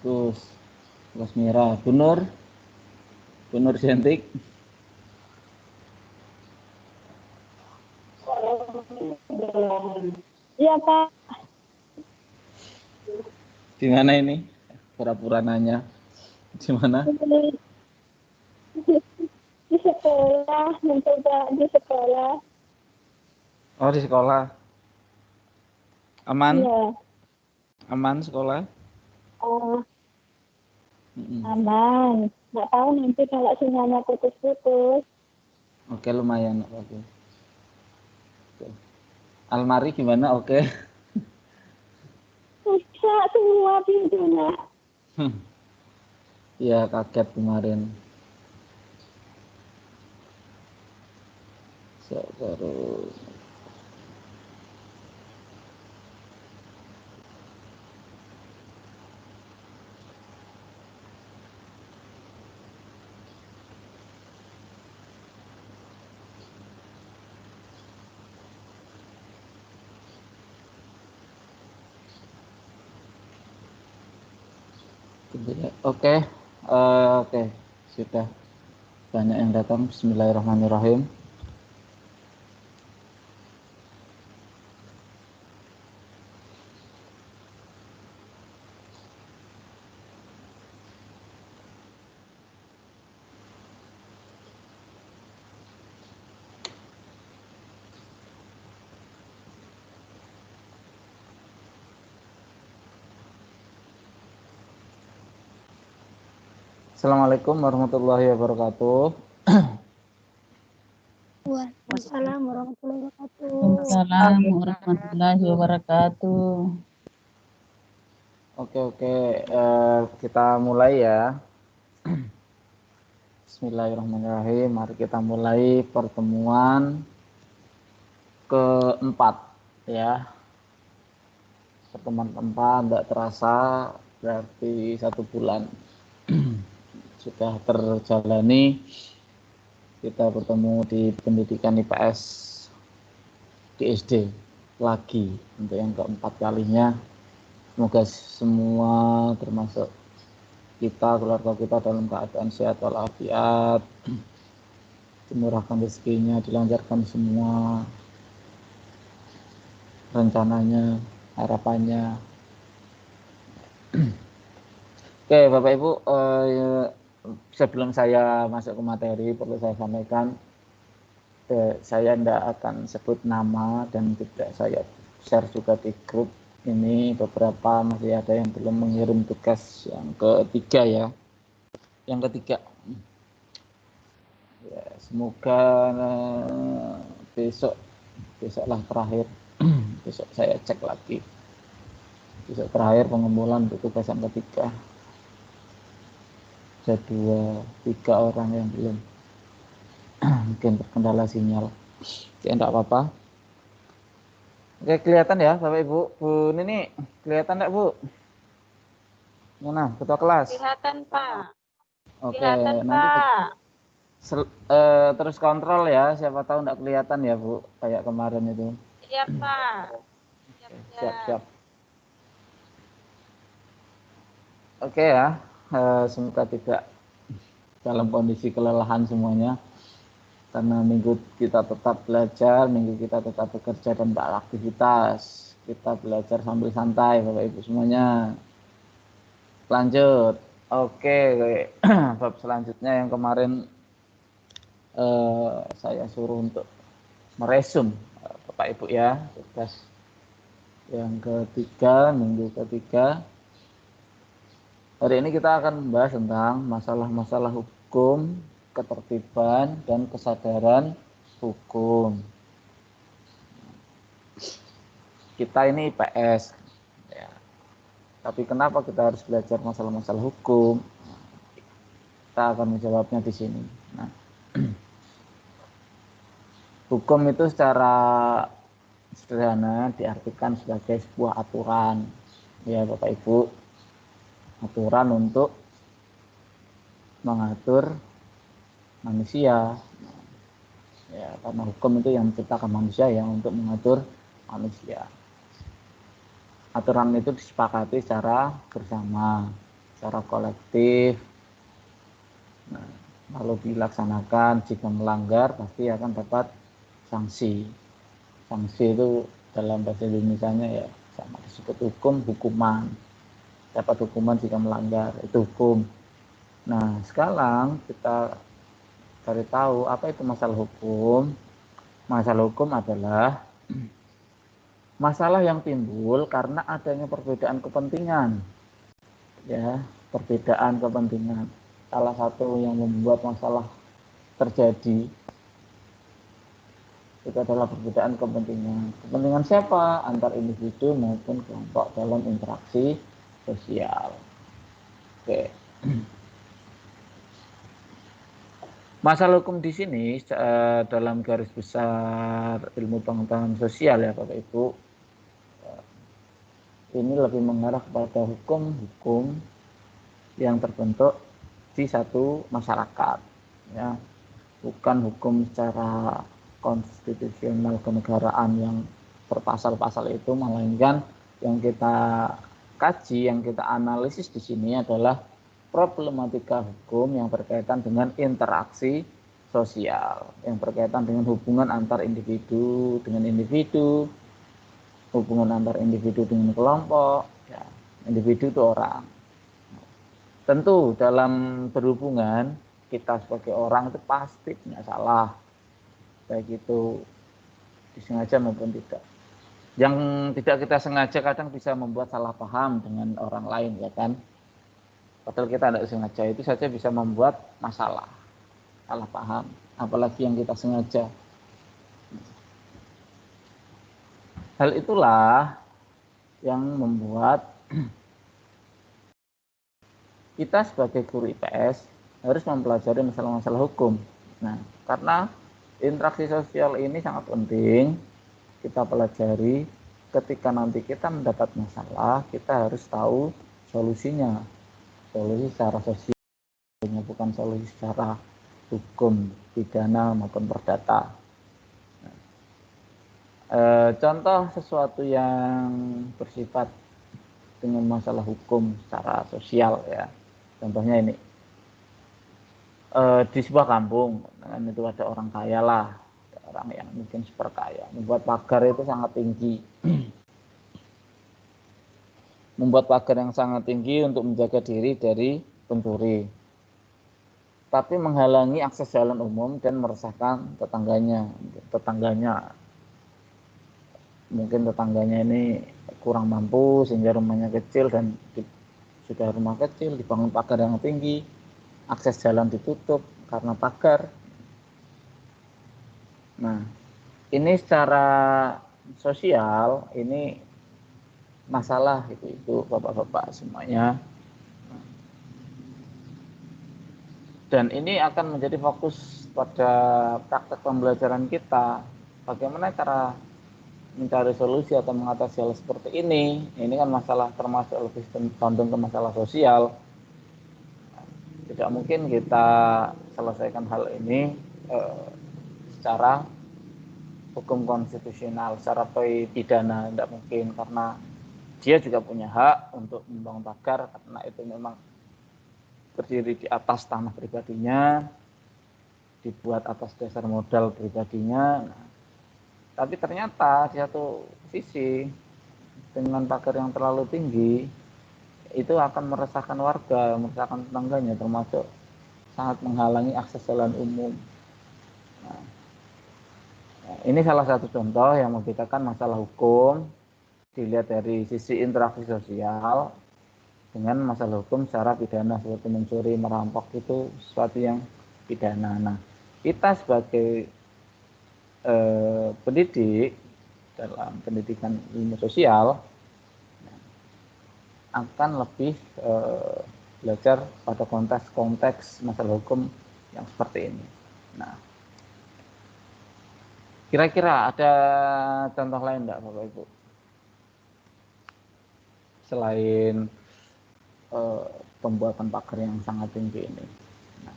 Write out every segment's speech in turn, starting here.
Gus, Gus Mira, Bu Nur Jentik. Iya Pak. Di mana ini? Pura-pura nanya. Di mana? Di sekolah, mencoba di sekolah. Oh, di sekolah. Aman? Iya. Aman sekolah? Oh, aman. Nggak tahu nanti kalau sinyalnya putus-putus. Oke, lumayan. Oke. Almari gimana? Oke. Rusak semua pintunya. Iya, kaget kemarin. Baru oke. Oke, sudah banyak yang datang. Bismillahirrahmanirrahim. Assalamualaikum warahmatullahi wabarakatuh. Waalaikumsalam warahmatullahi wabarakatuh. Waalaikumsalam warahmatullahi wabarakatuh. Oke, kita mulai ya. Bismillahirrahmanirrahim. Mari kita mulai pertemuan keempat ya. Pertemuan keempat tidak terasa berarti 1 bulan sudah terjalani. Kita bertemu di pendidikan IPS di SD lagi untuk yang keempat kalinya. Semoga semua termasuk kita, keluarga kita dalam keadaan sehat walafiat, dimurahkan rezekinya, dilancarkan semua rencananya, harapannya. Oke, Bapak Ibu, sebelum saya masuk ke materi, perlu saya sampaikan, saya tidak akan sebut nama dan tidak saya share juga di grup ini. Beberapa masih ada yang belum mengirim tugas yang ketiga ya. Yang ketiga, ya, semoga besoklah terakhir. Besok saya cek lagi. Besok terakhir pengumpulan untuk tugas yang ketiga. Ada 2-3 orang yang belum. Mungkin terkendala sinyal. Ya enggak apa-apa. Oke, kelihatan ya Bapak Ibu. Bu Nini, kelihatan enggak Bu? Mana ketua kelas? Kelihatan Pak. Oke, Kelihatan nanti Pak. terus kontrol ya, siapa tahu enggak kelihatan ya Bu, kayak kemarin itu. Iya Pak. Siap. Oke ya, semoga tidak dalam kondisi kelelahan semuanya. Karena minggu kita tetap belajar, minggu kita tetap bekerja dan beraktivitas. Kita belajar sambil santai Bapak Ibu semuanya. Lanjut. Oke, bab selanjutnya yang kemarin saya suruh untuk meresum Bapak Ibu ya, tugas yang ketiga, minggu ketiga. Hari ini kita akan membahas tentang masalah-masalah hukum, ketertiban, dan kesadaran hukum. Kita ini IPS, ya. Tapi kenapa kita harus belajar masalah-masalah hukum? Kita akan menjawabnya di sini. Nah, hukum itu secara sederhana diartikan sebagai sebuah aturan, ya Bapak Ibu. Aturan untuk mengatur manusia. Ya, karena hukum itu yang menciptakan manusia yang untuk mengatur manusia. Aturan itu disepakati secara bersama. secara kolektif. Nah, kalau dilaksanakan jika melanggar pasti akan dapat sanksi. Sanksi itu dalam bahasa Indonesianya ya sama disebut hukum, hukuman. Dapat hukuman jika melanggar, itu hukum. Nah, sekarang kita cari tahu apa itu masalah hukum. Masalah hukum adalah masalah yang timbul karena adanya perbedaan kepentingan. Ya, perbedaan kepentingan. Salah satu yang membuat masalah terjadi itu adalah perbedaan kepentingan. Kepentingan siapa? Antar individu maupun kelompok dalam interaksi sosial. Oke. Masalah hukum di sini dalam garis besar ilmu pengetahuan sosial ya Bapak Ibu, ini lebih mengarah kepada hukum-hukum yang terbentuk di satu masyarakat, ya, bukan hukum secara konstitusional kenegaraan yang berpasal-pasal itu, melainkan yang kita kaji, yang kita analisis di sini adalah problematika hukum yang berkaitan dengan interaksi sosial, yang berkaitan dengan hubungan antar individu dengan individu, hubungan antar individu dengan kelompok, ya, individu itu orang. Tentu dalam berhubungan kita sebagai orang itu pasti punya salah, baik itu disengaja maupun tidak. Yang tidak kita sengaja kadang bisa membuat salah paham dengan orang lain, ya kan? Padahal kita tidak sengaja, itu saja bisa membuat masalah, salah paham, apalagi yang kita sengaja. Hal itulah yang membuat kita sebagai guru IPS harus mempelajari masalah-masalah hukum. Nah, karena interaksi sosial ini sangat penting kita pelajari. Ketika nanti kita mendapat masalah, kita harus tahu solusinya. Solusi secara sosial, bukan solusi secara hukum, pidana maupun perdata. Contoh sesuatu yang bersifat dengan masalah hukum secara sosial ya. Contohnya ini, di sebuah kampung, kan itu ada orang kaya lah, orang yang mungkin super kaya, membuat pagar itu sangat tinggi. Membuat pagar yang sangat tinggi untuk menjaga diri dari pencuri, tapi menghalangi akses jalan umum dan meresahkan tetangganya. Mungkin tetangganya ini kurang mampu sehingga rumahnya kecil, dan sudah rumah kecil dibangun pagar yang tinggi, akses jalan ditutup karena pagar. Nah, ini secara sosial ini masalah itu Bapak-bapak semuanya. Dan ini akan menjadi fokus pada praktek pembelajaran kita. Bagaimana cara mencari solusi atau mengatasi hal seperti ini. Ini kan masalah termasuk lebih condong ke masalah sosial. Tidak mungkin kita selesaikan hal ini secara hukum konstitusional, secara pidana, tidak mungkin, karena dia juga punya hak untuk membangun pagar karena itu memang berdiri di atas tanah pribadinya, dibuat atas dasar modal pribadinya. Nah, tapi ternyata di satu sisi dengan pagar yang terlalu tinggi itu akan meresahkan warga, meresahkan tetangganya, termasuk sangat menghalangi akses jalan umum. Nah, ini salah satu contoh yang membedakan masalah hukum dilihat dari sisi interaksi sosial dengan masalah hukum secara pidana, seperti mencuri, merampok, itu sesuatu yang pidana. Nah, kita sebagai pendidik dalam pendidikan ilmu sosial akan lebih belajar pada konteks masalah hukum yang seperti ini. Nah, kira-kira ada contoh lain enggak Bapak Ibu? Selain pembuatan pagar yang sangat tinggi ini. Nah,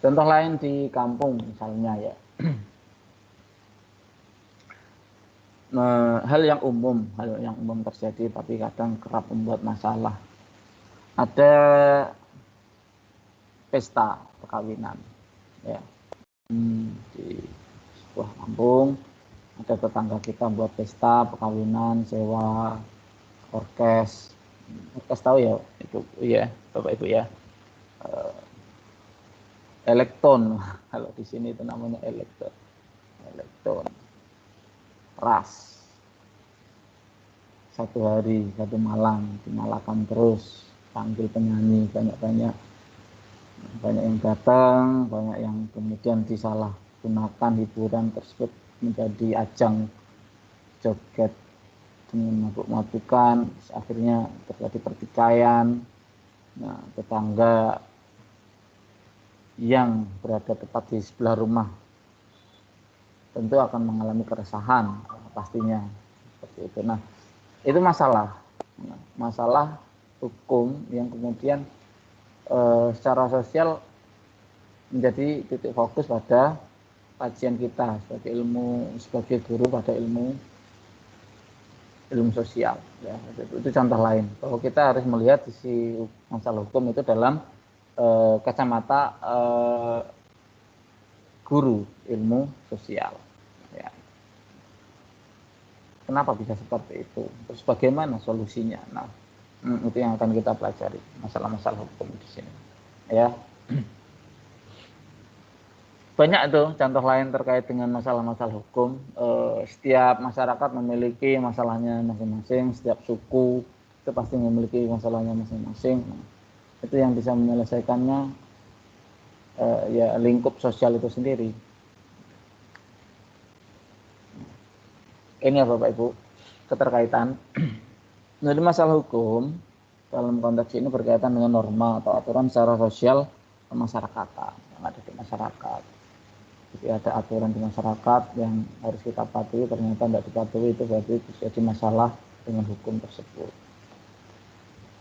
contoh lain di kampung misalnya ya. Hal yang umum terjadi tapi kadang kerap membuat masalah. ada pesta perkawinan, ya. Di sebuah kampung ada tetangga kita buat pesta perkawinan, sewa orkes tahu ya itu ya Bapak Ibu ya, elektron kalau di sini itu namanya elektron ras, satu hari satu malam dimalakan terus, panggil penyanyi banyak yang datang, banyak yang kemudian disalahgunakan hiburan tersebut menjadi ajang joget dengan mabuk-mabukan, akhirnya terjadi pertikaian. Nah, tetangga yang berada tepat di sebelah rumah tentu akan mengalami keresahan pastinya seperti itu. Nah, itu masalah hukum yang kemudian secara sosial menjadi titik fokus pada kajian kita sebagai guru pada ilmu sosial ya. Itu contoh lain bahwa kita harus melihat sisi masalah hukum itu dalam kacamata guru ilmu sosial ya. Kenapa bisa seperti itu, terus bagaimana solusinya? Nah, itu yang akan kita pelajari, masalah-masalah hukum di sini ya. Banyak tuh contoh lain terkait dengan masalah-masalah hukum. Setiap masyarakat memiliki masalahnya masing-masing, setiap suku itu pasti memiliki masalahnya masing-masing. Nah, itu yang bisa menyelesaikannya ya lingkup sosial itu sendiri. Ini ya Bapak Ibu keterkaitan. Jadi masalah hukum dalam konteks ini berkaitan dengan norma atau aturan secara sosial kemasyarakatan yang ada di masyarakat. Jadi ada aturan di masyarakat yang harus kita patuhi, ternyata tidak dipatuhi, itu berarti terjadi masalah dengan hukum tersebut.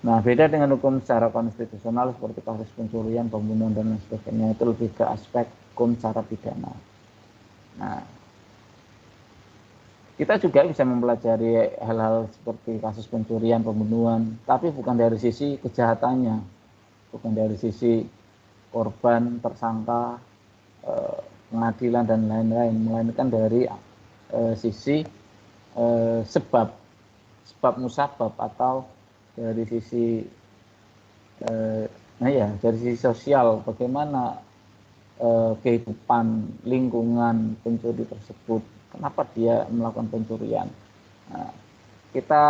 Nah, beda dengan hukum secara konstitusional seperti kasus pencurian, pembunuhan dan lain sebagainya, itu lebih ke aspek hukum secara pidana. Nah, kita juga bisa mempelajari hal-hal seperti kasus pencurian, pembunuhan, tapi bukan dari sisi kejahatannya, bukan dari sisi korban, tersangka, pengadilan dan lain-lain, melainkan dari sisi sebab musabab atau dari sisi dari sisi sosial, bagaimana kehidupan lingkungan pencuri tersebut, kenapa dia melakukan pencurian. Nah, kita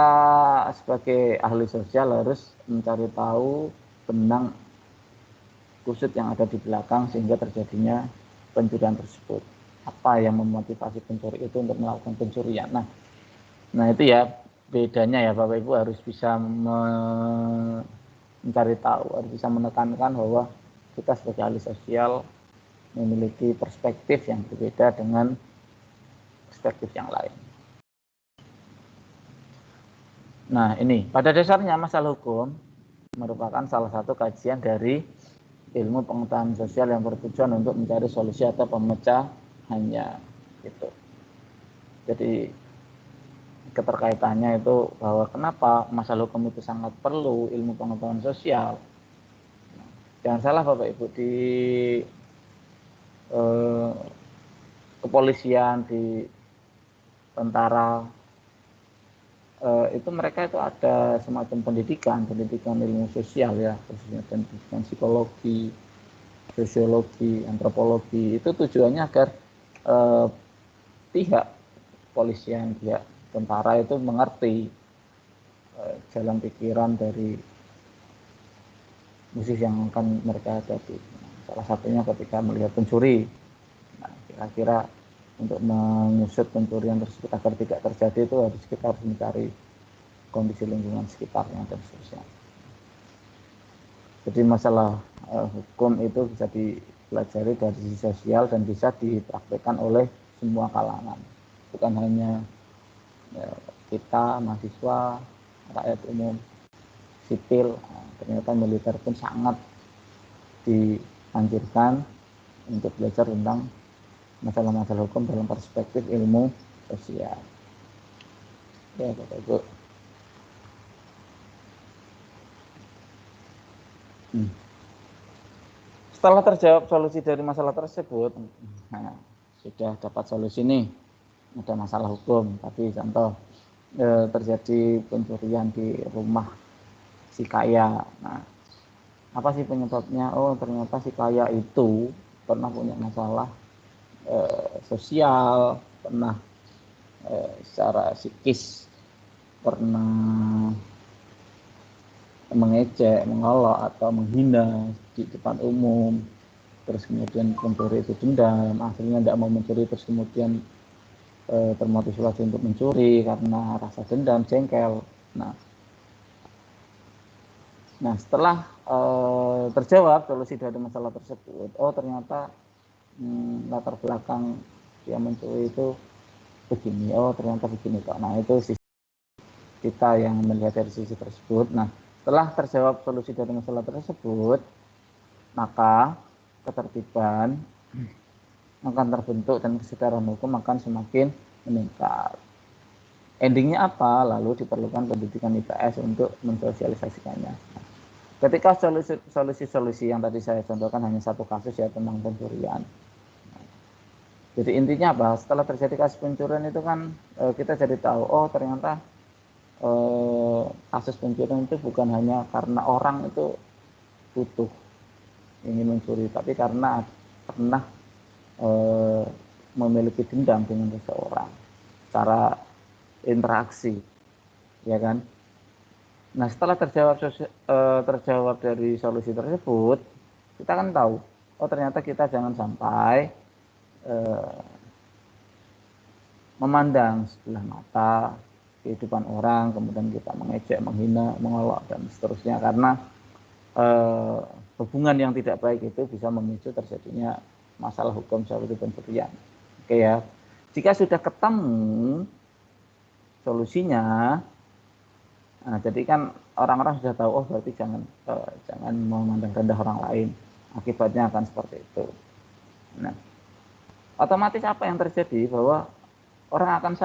sebagai ahli sosial harus mencari tahu benang kusut yang ada di belakang sehingga terjadinya pencurian tersebut. Apa yang memotivasi pencuri itu untuk melakukan pencurian. Nah itu ya bedanya ya Bapak Ibu, harus bisa mencari tahu, harus bisa menekankan bahwa kita sebagai ahli sosial memiliki perspektif yang berbeda dengan perspektif yang lain. Nah ini pada dasarnya masalah hukum merupakan salah satu kajian dari ilmu pengetahuan sosial yang bertujuan untuk mencari solusi atau pemecahannya gitu. Jadi keterkaitannya itu bahwa kenapa masalah hukum itu sangat perlu ilmu pengetahuan sosial. Jangan salah Bapak Ibu, di kepolisian, di tentara itu mereka itu ada semacam pendidikan ilmu sosial ya, khususnya pendidikan psikologi, sosiologi, antropologi. Itu tujuannya agar pihak kepolisian, pihak tentara itu mengerti jalan pikiran dari musuh yang akan mereka hadapi. Salah satunya ketika melihat pencuri, nah, kira-kira untuk mengusut pencurian tersebut agar tidak terjadi itu kita harus mencari kondisi lingkungan sekitarnya dan seterusnya. Jadi masalah hukum itu bisa dipelajari dari sisi sosial dan bisa dipraktikkan oleh semua kalangan, bukan hanya kita mahasiswa, rakyat umum, sipil. Ternyata militer pun sangat dianjurkan untuk belajar tentang masalah-masalah hukum dalam perspektif ilmu sosial. Ya Bapak Ibu. Setelah terjawab solusi dari masalah tersebut, nah, sudah dapat solusi nih, ada masalah hukum. Tapi contoh terjadi pencurian di rumah si kaya. Nah, apa sih penyebabnya? Oh, ternyata si kaya itu pernah punya masalah sosial, pernah secara psikis, pernah mengejek, mengolok atau menghina di depan umum. Terus kemudian pencuri itu dendam, akhirnya tidak mau mencuri, terus kemudian termotivasi untuk mencuri karena rasa dendam, jengkel. Nah setelah terjawab solusi dari masalah tersebut, oh ternyata latar belakang dia mencuri itu begini, oh ternyata begini kok. Nah itu sisi kita yang melihat dari sisi tersebut. Nah setelah terjawab solusi dari masalah tersebut, maka ketertiban akan terbentuk dan kesadaran hukum akan semakin meningkat. Endingnya apa? Lalu diperlukan pendidikan IPS untuk mensosialisasikannya. Ketika solusi-solusi yang tadi saya contohkan hanya satu kasus ya tentang pencurian. Jadi intinya apa? Setelah terjadi kasus pencurian itu kan kita jadi tahu, oh ternyata kasus pencurian itu bukan hanya karena orang itu butuh ingin mencuri, tapi karena pernah memiliki dendam dengan seseorang, cara interaksi, ya kan? Nah setelah terjawab dari solusi tersebut, kita kan tahu, oh ternyata kita jangan sampai memandang sebelah mata kehidupan orang, kemudian kita mengejek, menghina, mengolok dan seterusnya, karena hubungan yang tidak baik itu bisa memicu terjadinya masalah hukum seperti pencurian. Oke ya, jika sudah ketemu solusinya, nah jadi kan orang-orang sudah tahu, oh berarti jangan memandang rendah orang lain, akibatnya akan seperti itu. Nah, otomatis apa yang terjadi? Bahwa orang akan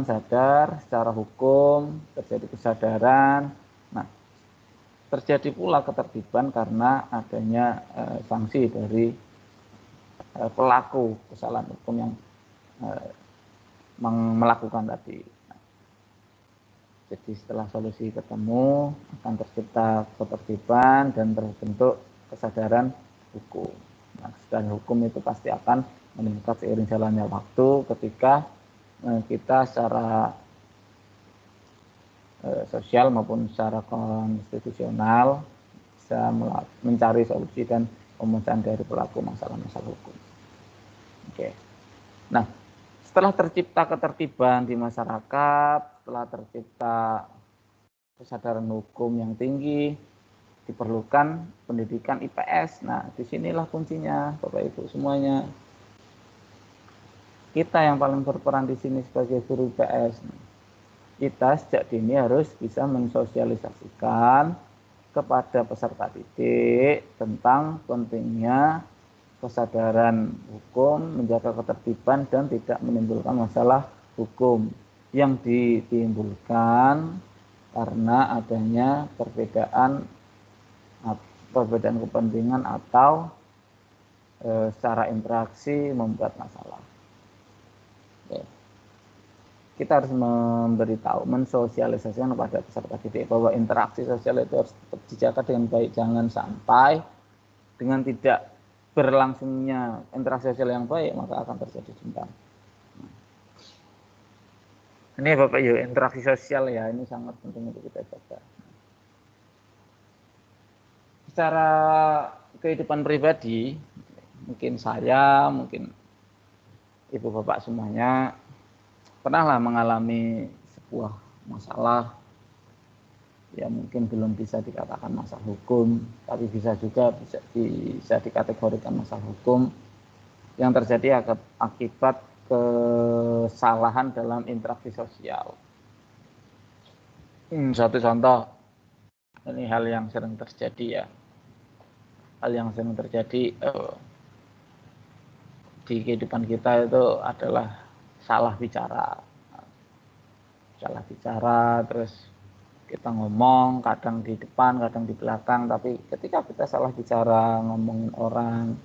sadar secara hukum, terjadi kesadaran. Nah, terjadi pula ketertiban karena adanya sanksi dari pelaku kesalahan hukum yang melakukan tadi. Jadi setelah solusi ketemu akan tercipta ketertiban dan terbentuk kesadaran hukum. Nah, kesadaran hukum itu pasti akan meningkat seiring jalannya waktu ketika kita secara sosial maupun secara konstitusional bisa mencari solusi dan pemecahan dari pelaku masalah-masalah hukum. Oke. Nah, setelah tercipta ketertiban di masyarakat, setelah tercipta kesadaran hukum yang tinggi, diperlukan pendidikan IPS. Nah, disinilah kuncinya, Bapak Ibu semuanya. Kita yang paling berperan di sini sebagai guru IPS. Kita sejak dini harus bisa mensosialisasikan kepada peserta didik tentang pentingnya kesadaran hukum, menjaga ketertiban dan tidak menimbulkan masalah hukum yang ditimbulkan karena adanya perbedaan kepentingan atau secara interaksi membuat masalah. Kita harus memberitahu, mensosialisasikan kepada peserta didik bahwa interaksi sosial itu harus tetap dijaga dengan baik. Jangan sampai dengan tidak berlangsungnya interaksi sosial yang baik, maka akan terjadi dendam. Ini Bapak Ibu, interaksi sosial ya, ini sangat penting untuk kita jaga. Secara kehidupan pribadi, mungkin saya, mungkin Ibu Bapak semuanya pernahlah mengalami sebuah masalah ya mungkin belum bisa dikatakan masalah hukum, tapi bisa dikategorikan masalah hukum yang terjadi akibat kesalahan dalam interaksi sosial. Satu contoh, ini hal yang sering terjadi ya. Hal yang sering terjadi di kehidupan kita itu adalah salah bicara, terus kita ngomong kadang di depan, kadang di belakang, tapi ketika kita salah bicara, ngomongin orang,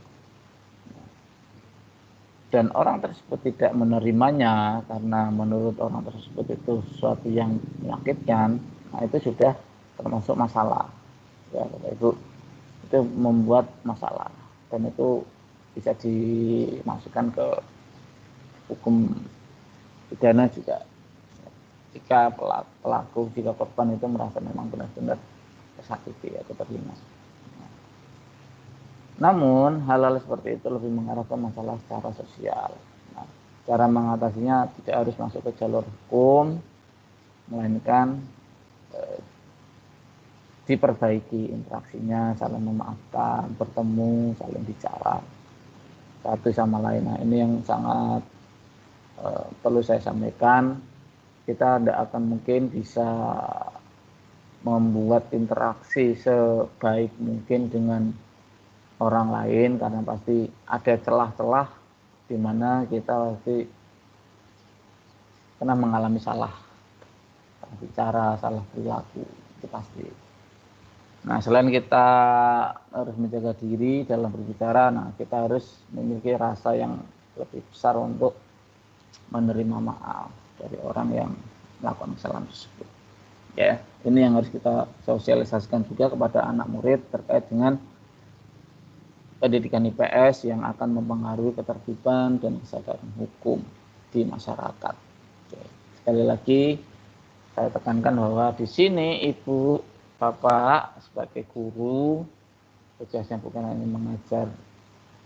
dan orang tersebut tidak menerimanya karena menurut orang tersebut itu sesuatu yang menyakitkan, nah itu sudah termasuk masalah. Ya, Bapak Ibu, itu membuat masalah dan itu bisa dimasukkan ke hukum pidana juga. Jika pelaku, jika korban itu merasa memang benar-benar tersakiti atau terhina. Namun hal-hal seperti itu lebih mengarah ke masalah secara sosial. Nah, cara mengatasinya tidak harus masuk ke jalur hukum, melainkan diperbaiki interaksinya, saling memaafkan, bertemu, saling bicara satu sama lain. Nah, ini yang sangat perlu saya sampaikan. Kita tidak akan mungkin bisa membuat interaksi sebaik mungkin dengan orang lain karena pasti ada celah-celah di mana kita pasti pernah mengalami salah bicara, salah perilaku, itu pasti. Nah, selain kita harus menjaga diri dalam berbicara, nah kita harus memiliki rasa yang lebih besar untuk menerima maaf dari orang yang melakukan kesalahan tersebut. Ya, ini yang harus kita sosialisasikan juga kepada anak murid terkait dengan pendidikan IPS yang akan mempengaruhi ketertiban dan kesadaran hukum di masyarakat. Oke. Sekali lagi saya tekankan bahwa di sini Ibu, Bapak sebagai guru tugasnya bukan hanya mengajar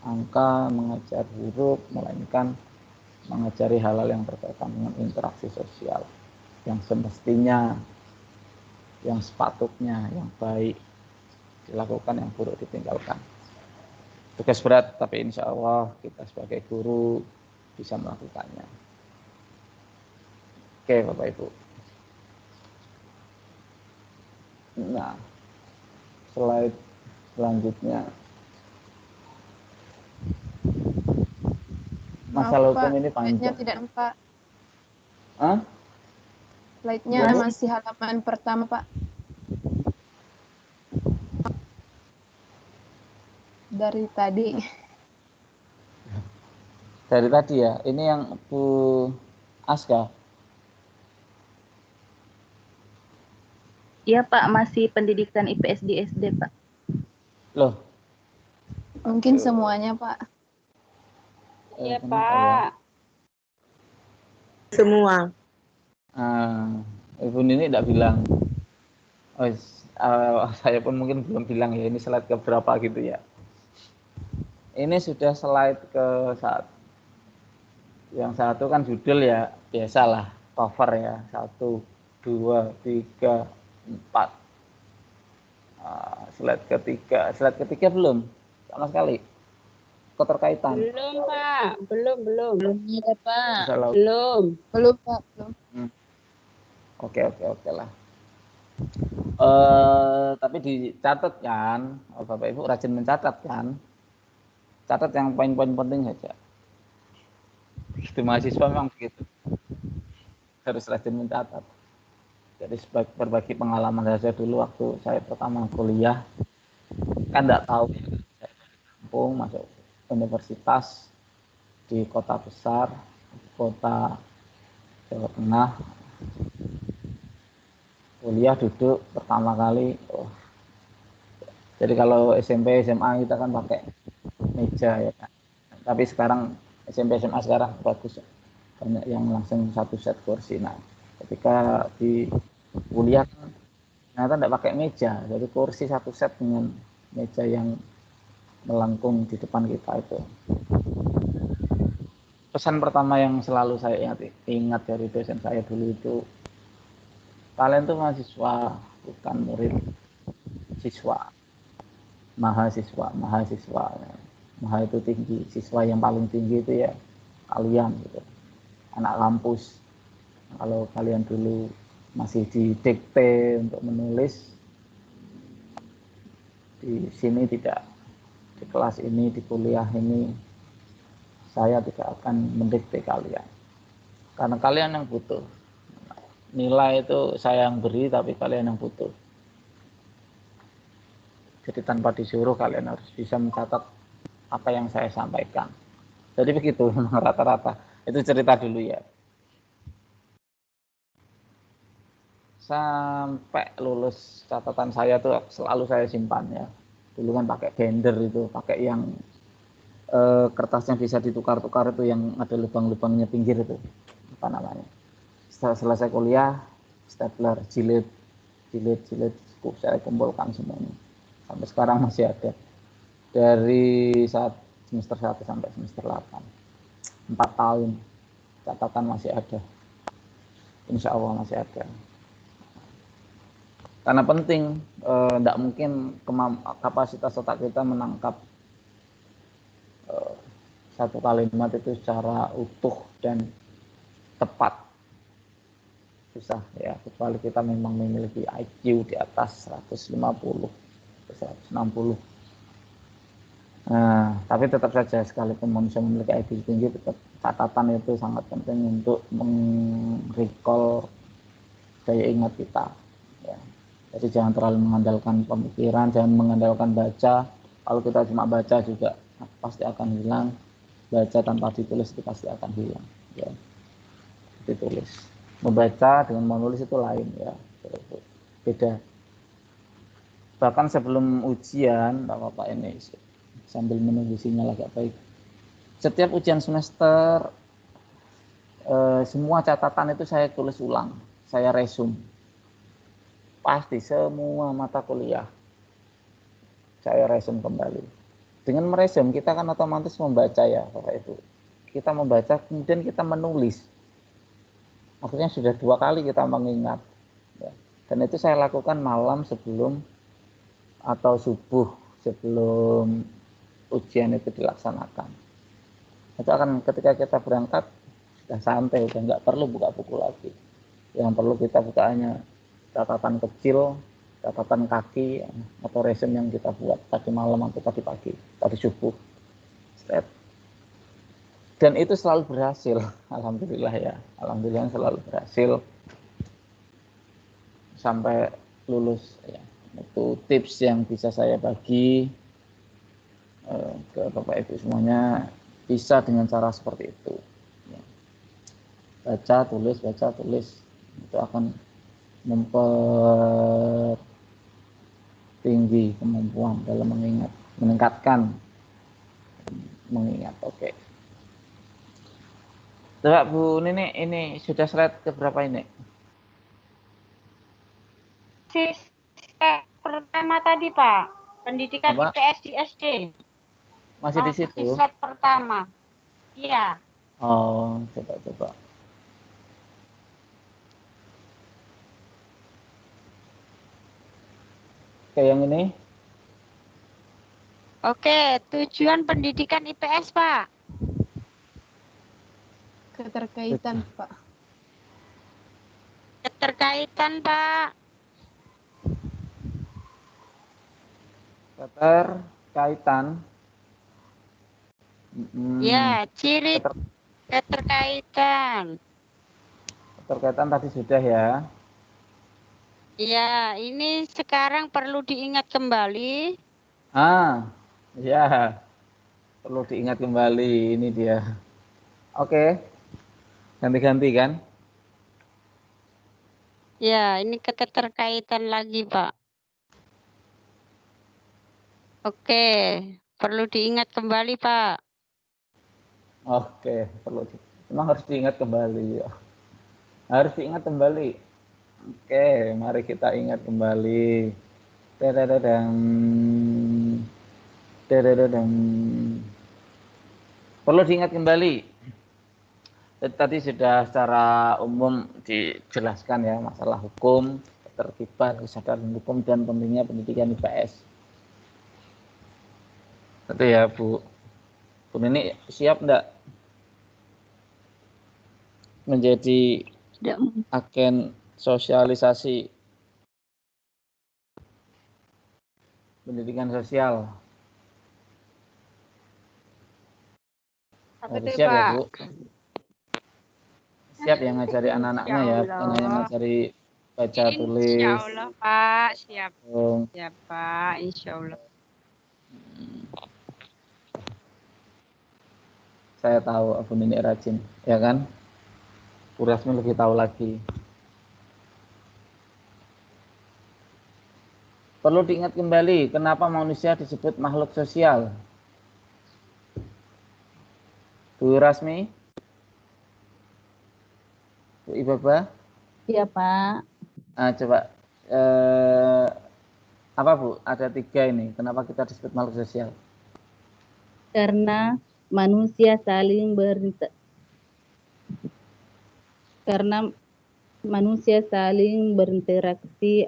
angka, mengajar huruf, melainkan mengajari hal-hal yang berkaitan dengan interaksi sosial yang semestinya, yang sepatutnya, yang baik dilakukan, yang buruk ditinggalkan. Tugas berat, tapi insya Allah kita sebagai guru bisa melakukannya. Oke, Bapak Ibu. Nah, slide selanjutnya. Masalah hukum ini panjang. Slide-nya tidak nampak. Hah? Slide-nya masih halaman pertama, Pak. Dari tadi. Dari tadi ya, ini yang Bu Aska. Iya Pak, masih pendidikan IPS di SD Pak. Loh, Mungkin semuanya, Pak. Iya kenapa ya? Pak. Semua. Ibu Nini tidak bilang. Oh, saya pun mungkin belum bilang ya, ini slide ke berapa gitu ya. Ini sudah slide ke saat yang satu kan judul ya, biasalah cover ya, 1, 2, 3, 4. Slide ketiga belum sama sekali keterkaitan. Belum Pak, belum. Belum ada Pak. Misalnya, Belum, Pak. Belum. Oke lah. Tapi dicatat kan, Bapak Ibu rajin mencatat kan, catat yang poin-poin penting saja. Begitu mahasiswa memang begitu, harus rajin mencatat. Jadi berbagi pengalaman saja dulu waktu saya pertama kuliah, kan tidak tahu ya, saya kampung masuk universitas di kota besar, kota Jawa Tengah, kuliah duduk pertama kali. Jadi kalau SMP SMA kita kan pakai meja ya kan. Tapi sekarang SMP SMA sekarang bagus, banyak yang langsung satu set kursi. Nah, ketika di kuliah ternyata tidak pakai meja, jadi kursi satu set dengan meja yang melengkung di depan kita itu. Pesan pertama yang selalu saya ingat dari dosen saya dulu itu, kalian tuh mahasiswa, bukan murid. Siswa, mahasiswa. Maha itu tinggi, siswa yang paling tinggi itu ya kalian gitu, anak kampus. Kalau kalian dulu masih didikte untuk menulis, di sini tidak, di kelas ini, di kuliah ini saya tidak akan mendikte kalian, karena kalian yang butuh nilai itu saya yang beri tapi kalian yang butuh. Jadi tanpa disuruh kalian harus bisa mencatat apa yang saya sampaikan. Jadi begitu memang rata-rata. Itu cerita dulu ya. Sampai lulus catatan saya tuh selalu saya simpan ya. Dulu kan pakai binder itu, pakai yang kertasnya bisa ditukar-tukar itu yang ada lubang-lubangnya pinggir itu. Apa namanya? Setelah selesai kuliah, stapler, jilid, saya kumpulkan semuanya. Sampai sekarang masih ada. Dari saat semester 1 sampai semester 8. 4 tahun. Catatan masih ada. Insya Allah masih ada. Karena penting, tidak mungkin kapasitas otak kita menangkap satu kalimat itu secara utuh dan tepat. Susah ya, kecuali kita memang memiliki IQ di atas 150 160. Nah, tapi tetap saja sekalipun manusia memiliki IQ tinggi, tetap catatan itu sangat penting untuk meng-recall daya ingat kita. Ya. Jadi jangan terlalu mengandalkan pemikiran, jangan mengandalkan baca. Kalau kita cuma baca juga pasti akan hilang. Baca tanpa ditulis itu pasti akan hilang. Ya. Ditulis. Membaca dengan menulis itu lain ya, beda. Bahkan sebelum ujian, Bapak ini sambil menunggu sinyal agak baik. Setiap ujian semester, semua catatan itu saya tulis ulang, saya resume. Pasti semua mata kuliah saya resume kembali. Dengan meresume kita kan otomatis membaca ya, Bapak Ibu. Kita membaca kemudian kita menulis. Akhirnya sudah 2 kali kita mengingat. Ya. Dan itu saya lakukan malam sebelum atau subuh sebelum ujian itu dilaksanakan. Itu akan ketika kita berangkat sudah santai, sudah nggak perlu buka buku lagi. Yang perlu kita buka hanya catatan kecil, catatan kaki atau resume yang kita buat tadi malam atau tadi pagi, tadi subuh. Dan itu selalu berhasil, alhamdulillah ya, alhamdulillah selalu berhasil sampai lulus ya. Itu tips yang bisa saya bagi ke Bapak Ibu semuanya, bisa dengan cara seperti itu ya. Baca tulis itu akan mempertinggi kemampuan dalam mengingat, meningkatkan mengingat. Oke. Coba Bu Nini, ini sudah slide ke berapa ini? Pertama tadi Pak, pendidikan Apa? IPS di SD. Masih di situ? Slide pertama. Iya. Oh, coba. Oke, yang ini? Oke, tujuan pendidikan IPS Pak. Keterkaitan, Pak. Keterkaitan Pak. Keterkaitan. Ya, ciri keterkaitan. Keterkaitan tadi sudah ya. Ya, ini sekarang perlu diingat kembali. Ya. Perlu diingat kembali, ini dia. Oke. Ganti-ganti kan? Ya, ini keterkaitan lagi, Pak. Oke, perlu diingat kembali, Pak. Oke, memang harus diingat kembali ya. Harus diingat kembali. Oke, mari kita ingat kembali. Perlu diingat kembali. Tadi sudah secara umum dijelaskan ya masalah hukum, ketertiban, kesadaran hukum, dan pentingnya pendidikan IPS. Itu ya Bu. Bu Nini siap enggak menjadi agen sosialisasi pendidikan sosial? Apa itu, Siap Pak? ya Bu? Siap yang ngajari anak-anaknya ya, Insya bukan hanya Allah. ngajari baca Insya tulis. Allah, Pak. Siap. Oh, Siap, Pak. Insya Allah. saya tahu Abu Nenek rajin, ya kan? Bu Rasmi lebih tahu lagi. Perlu diingat kembali, kenapa manusia disebut makhluk sosial? Bu Rasmi, Bu Ibaba, Iya, Pak. coba apa Bu? Ada 3 ini. Kenapa kita disebut makhluk sosial? Karena manusia saling karena manusia saling berinteraksi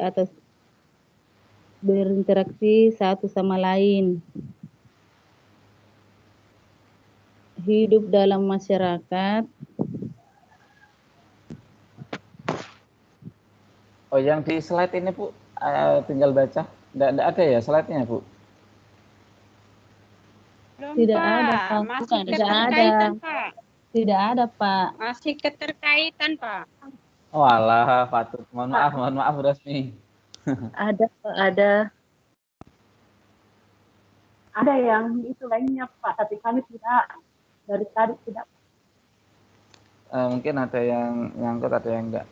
satu sama lain. Hidup dalam masyarakat. Oh, yang di slide ini Bu, tinggal baca. Nggak ada ya slide-nya Bu? Belum, Tidak Pak. ada, Pak. Masih Bukan, tidak keterkaitan, ada. Pak. Tidak ada, Pak. Masih keterkaitan, Pak. Oh alah, patut. Mohon maaf Bu Rasmi. Ada, Pak, ada. Ada yang itu lainnya Pak, tapi kami tidak, dari tadi tidak. Mungkin ada yang nyangkut, ada yang enggak.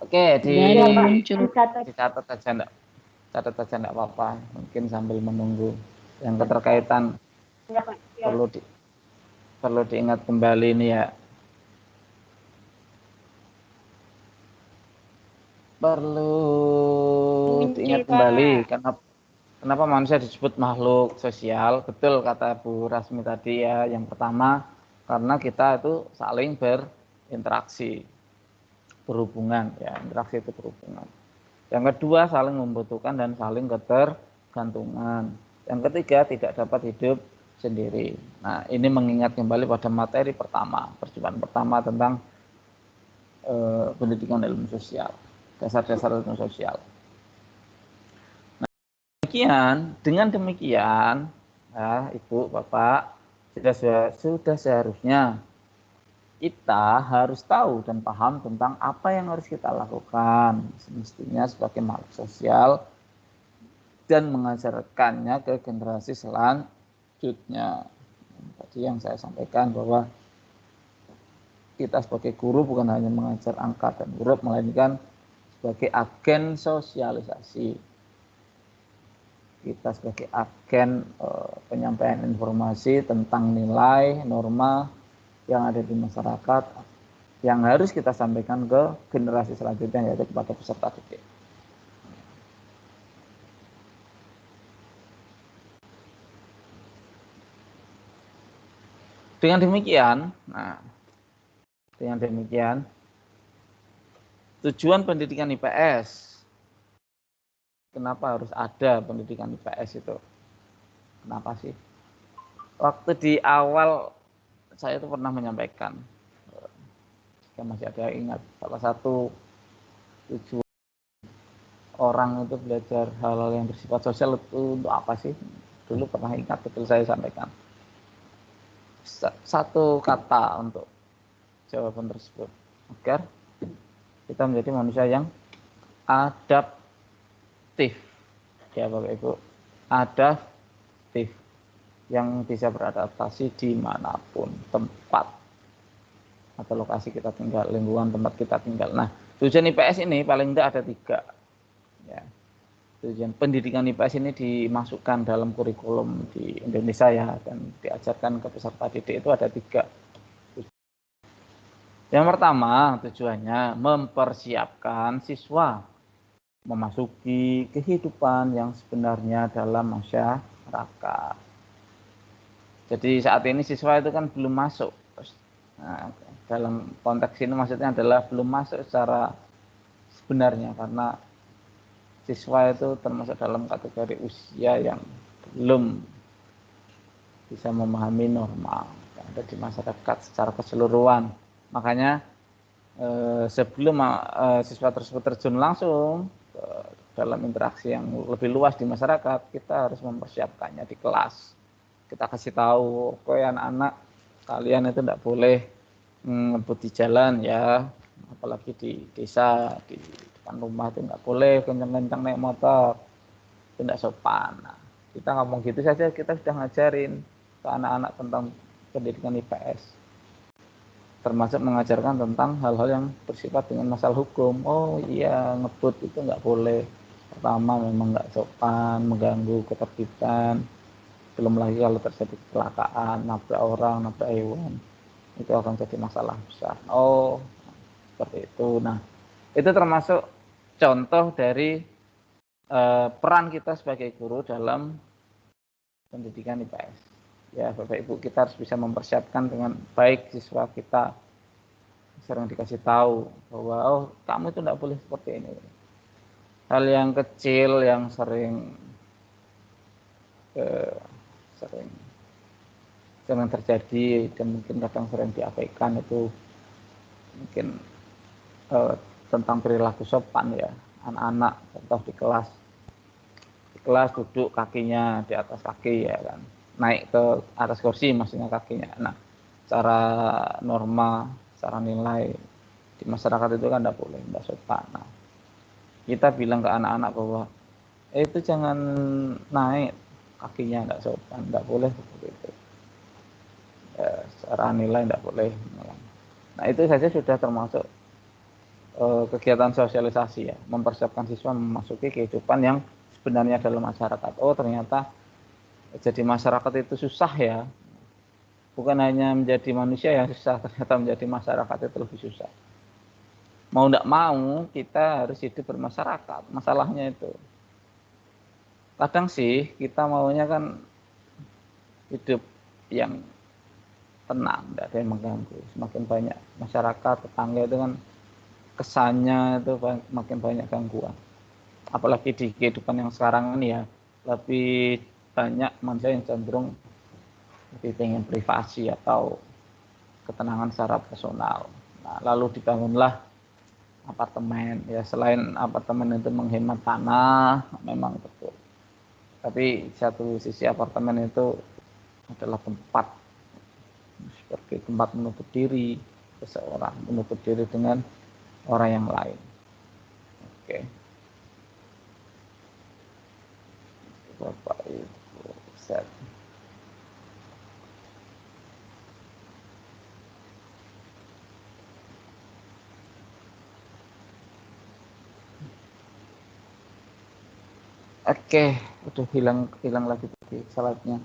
Oke, Tidak ada yang muncul. dicatat aja enggak. Catat aja enggak apa-apa. Mungkin sambil menunggu yang keterkaitan Ya, Pak. Ya. perlu diingat kembali ini ya. Perlu diingat kembali kenapa manusia disebut makhluk sosial. Betul kata Bu Rasmi tadi ya. Yang pertama karena kita itu saling berinteraksi, berhubungan ya. Interaksi itu berhubungan. Yang kedua saling membutuhkan dan saling ketergantungan. Yang ketiga tidak dapat hidup sendiri. Nah, ini mengingat kembali pada materi pertama, perjumpaan pertama tentang pendidikan ilmu sosial, dasar-dasar ilmu sosial. Nah, dengan demikian, ya, Ibu, Bapak, sudah seharusnya kita harus tahu dan paham tentang apa yang harus kita lakukan semestinya sebagai makhluk sosial dan mengajarkannya ke generasi selanjutnya. Tadi yang saya sampaikan bahwa kita sebagai guru bukan hanya mengajar angka dan huruf, melainkan sebagai agen sosialisasi. Kita sebagai agen penyampaian informasi tentang nilai, norma yang ada di masyarakat yang harus kita sampaikan ke generasi selanjutnya, yaitu kepada peserta didik. Dengan demikian, tujuan pendidikan IPS, kenapa harus ada pendidikan IPS itu? Kenapa sih? Waktu di awal saya itu pernah menyampaikan, jika masih ada yang ingat, salah satu tujuan orang itu belajar hal-hal yang bersifat sosial itu untuk apa sih? Dulu pernah ingat, betul saya sampaikan. Satu kata untuk jawaban tersebut, agar kita menjadi manusia yang adaptif, ya Bapak Ibu, adaptif, yang bisa beradaptasi dimanapun tempat atau lokasi kita tinggal, lingkungan tempat kita tinggal. Nah, tujuan IPS ini paling tidak ada 3. Ya. Tujuan pendidikan IPS ini dimasukkan dalam kurikulum di Indonesia ya, dan diajarkan ke peserta didik itu ada 3. Yang pertama, tujuannya mempersiapkan siswa memasuki kehidupan yang sebenarnya dalam masyarakat. Jadi saat ini siswa itu kan belum masuk. Nah, dalam konteks ini maksudnya adalah belum masuk secara sebenarnya, karena siswa itu termasuk dalam kategori usia yang belum bisa memahami norma yang ada di masyarakat secara keseluruhan. Makanya sebelum siswa tersebut terjun langsung dalam interaksi yang lebih luas di masyarakat, kita harus mempersiapkannya di kelas. Kita kasih tahu, anak-anak kalian itu tidak boleh ngebut di jalan ya, apalagi di desa, di depan rumah itu nggak boleh kencang-kencang naik motor, itu nggak sopan. Nah, kita ngomong gitu saja kita sudah ngajarin ke anak-anak tentang pendidikan IPS, termasuk mengajarkan tentang hal-hal yang bersifat dengan masalah hukum. Oh iya, ngebut itu nggak boleh. Pertama memang nggak sopan, mengganggu ketertiban. Belum lagi kalau terjadi kecelakaan, nabrak orang, nabrak hewan, itu akan jadi masalah besar. Oh, seperti itu. Nah, itu termasuk contoh dari peran kita sebagai guru dalam pendidikan IPS. Ya, Bapak Ibu, kita harus bisa mempersiapkan dengan baik siswa kita. Sering dikasih tahu bahwa oh kamu itu tidak boleh seperti ini. Hal yang kecil yang sering sering terjadi dan mungkin kadang sering diabaikan itu mungkin tentang perilaku sopan ya. Anak-anak contoh di kelas duduk kakinya di atas kaki ya kan, naik ke atas kursi maksudnya kakinya. Nah, secara norma, secara nilai di masyarakat itu kan tidak boleh, tidak sopan. Nah, kita bilang ke anak-anak bahwa itu jangan naik kakinya, tidak sopan, tidak boleh seperti itu. Ya, secara nilai tidak boleh. Nah, itu saja sudah termasuk kegiatan sosialisasi ya, mempersiapkan siswa memasuki kehidupan yang sebenarnya dalam masyarakat. Oh ternyata jadi masyarakat itu susah ya, bukan hanya menjadi manusia yang susah, ternyata menjadi masyarakat itu lebih susah. Mau tidak mau kita harus hidup bermasyarakat. Masalahnya itu kadang sih kita maunya kan hidup yang tenang, tidak ada yang mengganggu. Semakin banyak masyarakat tetangga itu kan kesannya itu makin banyak gangguan. Apalagi di kehidupan yang sekarang ini ya, lebih banyak manusia yang cenderung lebih ingin privasi atau ketenangan secara personal. Nah, lalu dibangunlah apartemen. Ya, selain apartemen itu menghemat tanah, memang betul. Tapi satu sisi apartemen itu adalah tempat seperti tempat menutup diri seseorang, menutup diri dengan orang yang lain. Oke. Bapak Ibu, set. Oke, udah hilang lagi tadi slide-nya.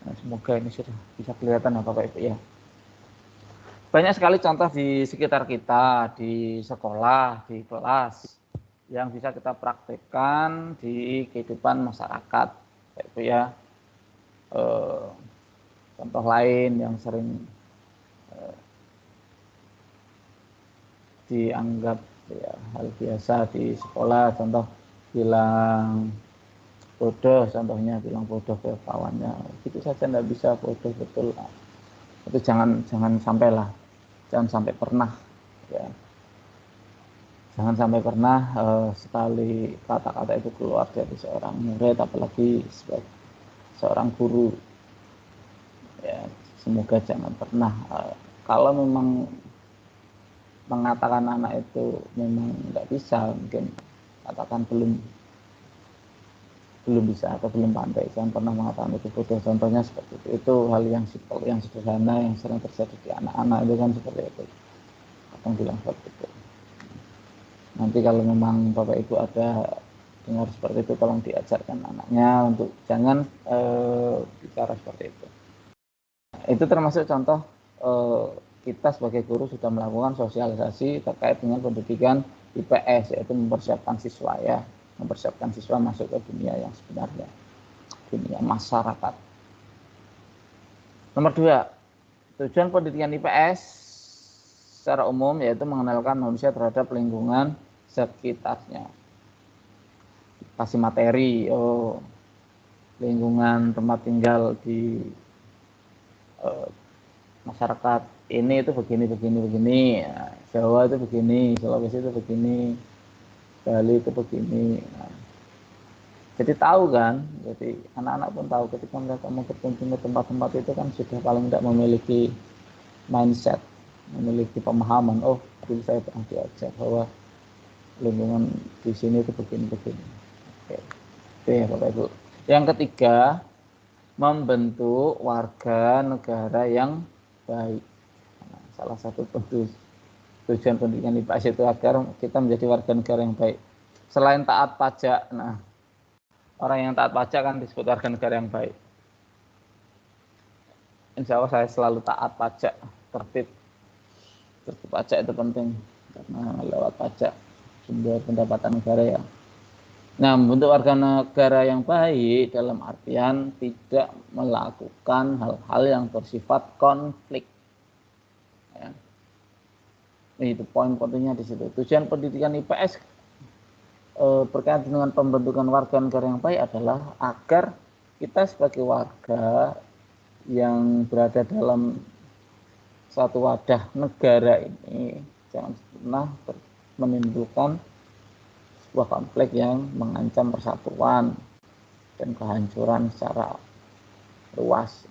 Nah, semoga ini sudah bisa kelihatan ya Bapak Ibu ya. Banyak sekali contoh di sekitar kita, di sekolah, di kelas, yang bisa kita praktekkan di kehidupan masyarakat. Bapak Ibu ya. Contoh lain yang sering dianggap ya, hal biasa di sekolah, contoh bilang bodoh, contohnya bilang bodoh ke kawannya, itu saja tidak bisa bodoh betul. Itu jangan sampailah, jangan sampai pernah ya, jangan sampai pernah sekali kata-kata itu keluar dari seorang murid, apalagi sebagai seorang guru ya. Semoga jangan pernah. Kalau memang mengatakan anak itu memang tidak bisa, mungkin katakan belum bisa atau belum pandai, jangan pernah mengatakan itu bodoh. Contohnya seperti itu hal yang simpel, yang sederhana, yang sering terjadi di anak-anak itu kan seperti itu. Kadang bilang seperti itu. Nanti kalau memang Bapak Ibu ada dengar seperti itu, tolong diajarkan anaknya untuk jangan bicara seperti itu. Nah, itu termasuk contoh kita sebagai guru sudah melakukan sosialisasi terkait dengan pendidikan IPS, yaitu mempersiapkan siswa ya, mempersiapkan siswa masuk ke dunia yang sebenarnya, dunia masyarakat. Nomor 2, tujuan pendidikan IPS secara umum yaitu mengenalkan manusia terhadap lingkungan sekitarnya. Kasih materi, lingkungan tempat tinggal di masyarakat ini itu begini. Nah, Jawa itu begini, Sulawesi itu begini, Bali itu begini. Nah, jadi tahu kan, jadi anak-anak pun tahu ketika mereka mau berkunjung ke tempat-tempat itu kan sudah paling tidak memiliki mindset memiliki pemahaman, oh dulu saya pernah diajar bahwa lingkungan di sini itu begini-begini. Oke, Bapak Ibu. Yang ketiga, membentuk warga negara yang baik. Nah, salah satu tujuan pendidikan IPS itu agar kita menjadi warga negara yang baik. Selain taat pajak, nah orang yang taat pajak kan disebut warga negara yang baik. Insya Allah saya selalu taat pajak, tertib pajak itu penting karena lewat pajak sumber pendapatan negara ya. Nah, bentuk warga negara yang baik dalam artian tidak melakukan hal-hal yang bersifat konflik. Ya. Itu poin pentingnya di situ. Tujuan pendidikan IPS berkaitan dengan pembentukan warga negara yang baik adalah agar kita sebagai warga yang berada dalam suatu wadah negara ini jangan pernah menimbulkan sebuah konflik yang mengancam persatuan dan kehancuran secara luas.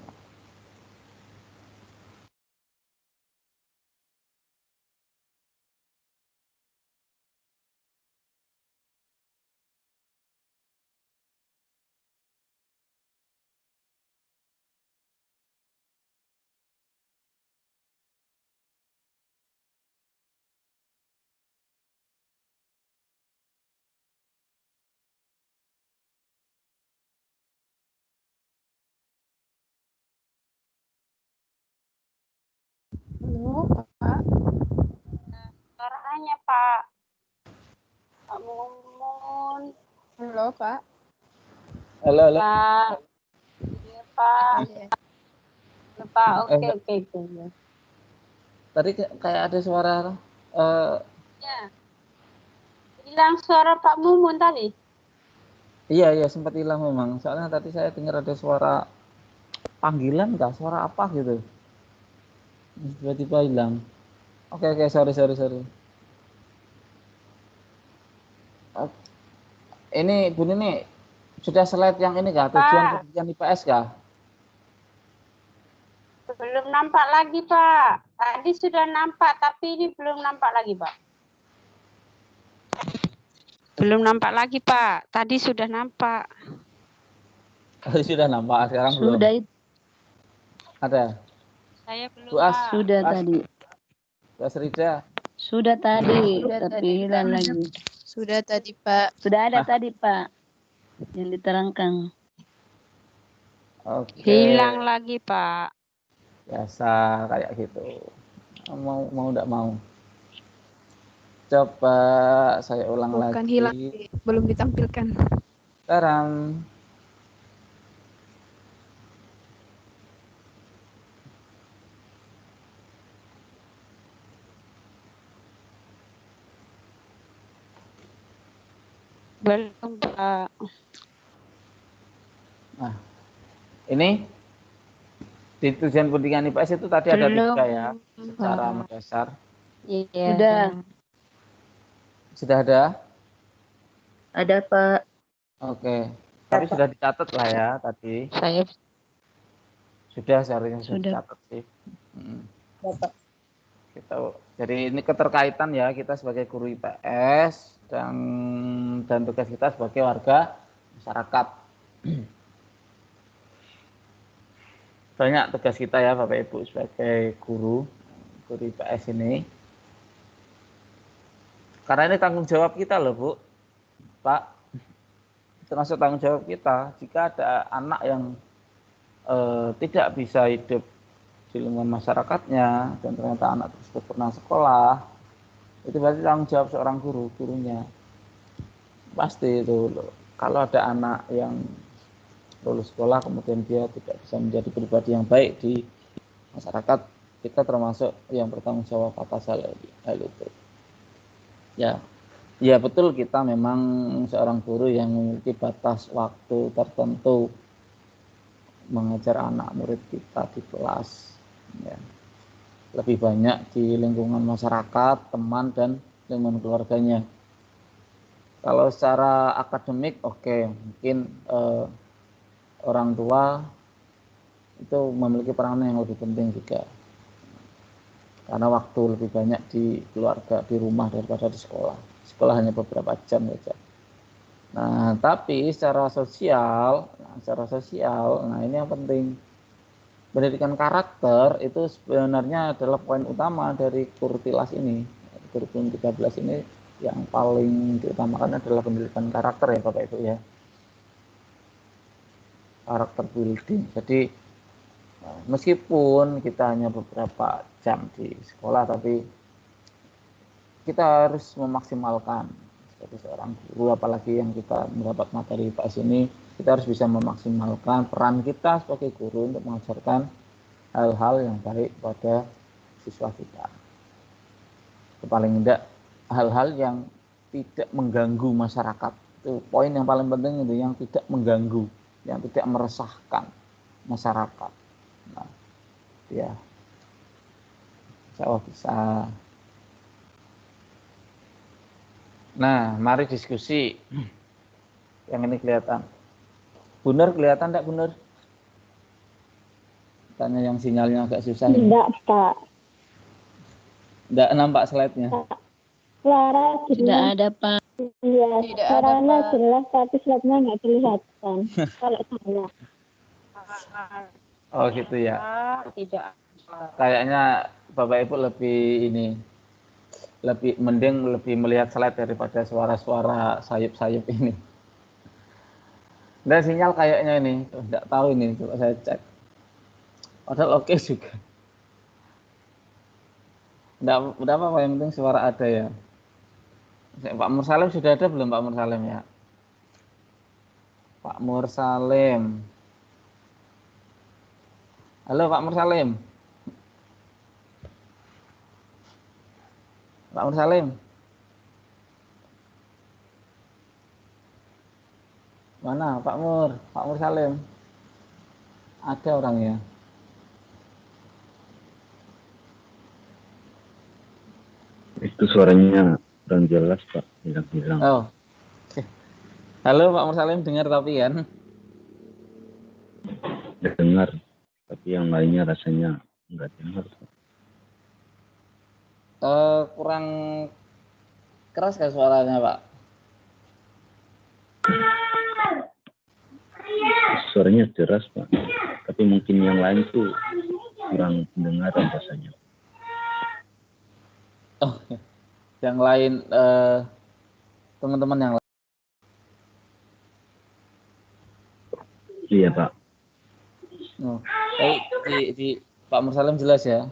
Halo, Pak. Suaranya Pak. Pak Mumun. Halo, Pak. Halo, halo. Pak. Iya Pak. Iya. Halo, Pak. Oke. Tadi kayak ada suara Ya. Hilang suara Pak Mumun tadi. iya sempat hilang memang. Soalnya tadi saya dengar ada suara panggilan enggak, suara apa gitu. Tiba-tiba hilang. Oke, sorry. Ini Bu Nini sudah slide yang ini kah? Tujuan pendidikan IPS kah? Belum nampak lagi Pak. Tadi sudah nampak tapi ini belum nampak lagi Pak. Belum nampak lagi Pak. Tadi sudah nampak. Sudah nampak, sekarang belum. Sudah itu. Ada. Saya belum Bu As, Pak. Sudah As. tadi. Bu Asrida. Sudah tadi, Sudah tapi tadi, hilang Pak. lagi. Sudah tadi, Pak. Sudah ada tadi, Pak. Yang diterangkan. Oke. Hilang lagi Pak. Biasa kayak gitu. Mau enggak mau. Coba saya ulang lagi. Bukan hilang, belum ditampilkan. Sekarang Belum Pak. nah, ini di tujuan pendidikan IPS itu tadi ada 3 ya, secara mendasar. Iya. Sudah. Sudah ada? Ada, Pak. Oke. Tapi sudah dicatat lah ya tadi. Saya Sudah seharusnya sudah Sudah. dicatat sih. Bapak. Jadi ini keterkaitan ya kita sebagai guru IPS dan tugas kita sebagai warga masyarakat. Banyak tugas kita ya Bapak Ibu sebagai guru IPS ini. Karena ini tanggung jawab kita loh Bu, Pak. Termasuk tanggung jawab kita jika ada anak yang tidak bisa hidup di lingkungan masyarakatnya dan ternyata anak tersebut pernah sekolah, itu berarti tanggung jawab seorang gurunya. Pasti itu kalau ada anak yang lulus sekolah kemudian dia tidak bisa menjadi pribadi yang baik di masyarakat, kita termasuk yang bertanggung jawab atas hal itu. Ya betul, kita memang seorang guru yang memiliki batas waktu tertentu mengajar anak murid kita di kelas. Ya. Lebih banyak di lingkungan masyarakat, teman dan lingkungan keluarganya. Kalau secara akademik, oke, mungkin orang tua itu memiliki peranan yang lebih penting juga. karena waktu lebih banyak di keluarga, di rumah daripada di sekolah. Sekolah hanya beberapa jam saja. Nah, tapi secara sosial, nah ini yang penting. Pendidikan karakter itu sebenarnya adalah poin utama dari Kurtilas ini. Kurikulum 13 ini yang paling diutamakan adalah pendidikan karakter ya Bapak Ibu ya. Karakter building. Jadi meskipun kita hanya beberapa jam di sekolah, tapi kita harus memaksimalkan sebagai seorang guru, apalagi yang kita mendapat materi IPS ini, kita harus bisa memaksimalkan peran kita sebagai guru untuk mengajarkan hal-hal yang baik pada siswa kita. Paling tidak hal-hal yang tidak mengganggu masyarakat. Itu poin yang paling penting, itu yang tidak mengganggu, yang tidak meresahkan masyarakat. Nah, ya, insya bisa. Nah, mari diskusi. Yang ini kelihatan. Benar kelihatan enggak benar? Tanya yang sinyalnya agak susah. Tidak, Pak. Enggak nampak slide-nya. Suara Tidak jelas. ada, Pak. Iya, Tidak ada, suaranya Pak. jelas, tapi slide-nya nggak kelihatan. Kalau saya. Oh gitu ya. Tidak. Kayaknya Bapak Ibu lebih mending melihat slide daripada suara-suara sayup-sayup ini. Dan sinyal kayaknya ini, enggak tahu ini, coba saya cek. Padahal oke juga. Enggak apa-apa, yang penting suara ada ya. Pak Mursalim sudah ada belum Pak Mursalim ya? Pak Mursalim. Halo Pak Mursalim. Pak Mursalim. Mana Pak Mursalim? Ada orangnya. Itu suaranya kurang jelas Pak, hilang-hilang. Oh. Halo Pak Mursalim, dengar tapi kan? Dengar, tapi yang lainnya rasanya nggak dengar. Kurang keras kan suaranya Pak? Suaranya jelas Pak, tapi mungkin yang lain tuh kurang pendengaran rasanya. Oh, yang lain teman-teman yang lain. Iya Pak. Oh, di Pak Mursalim jelas ya?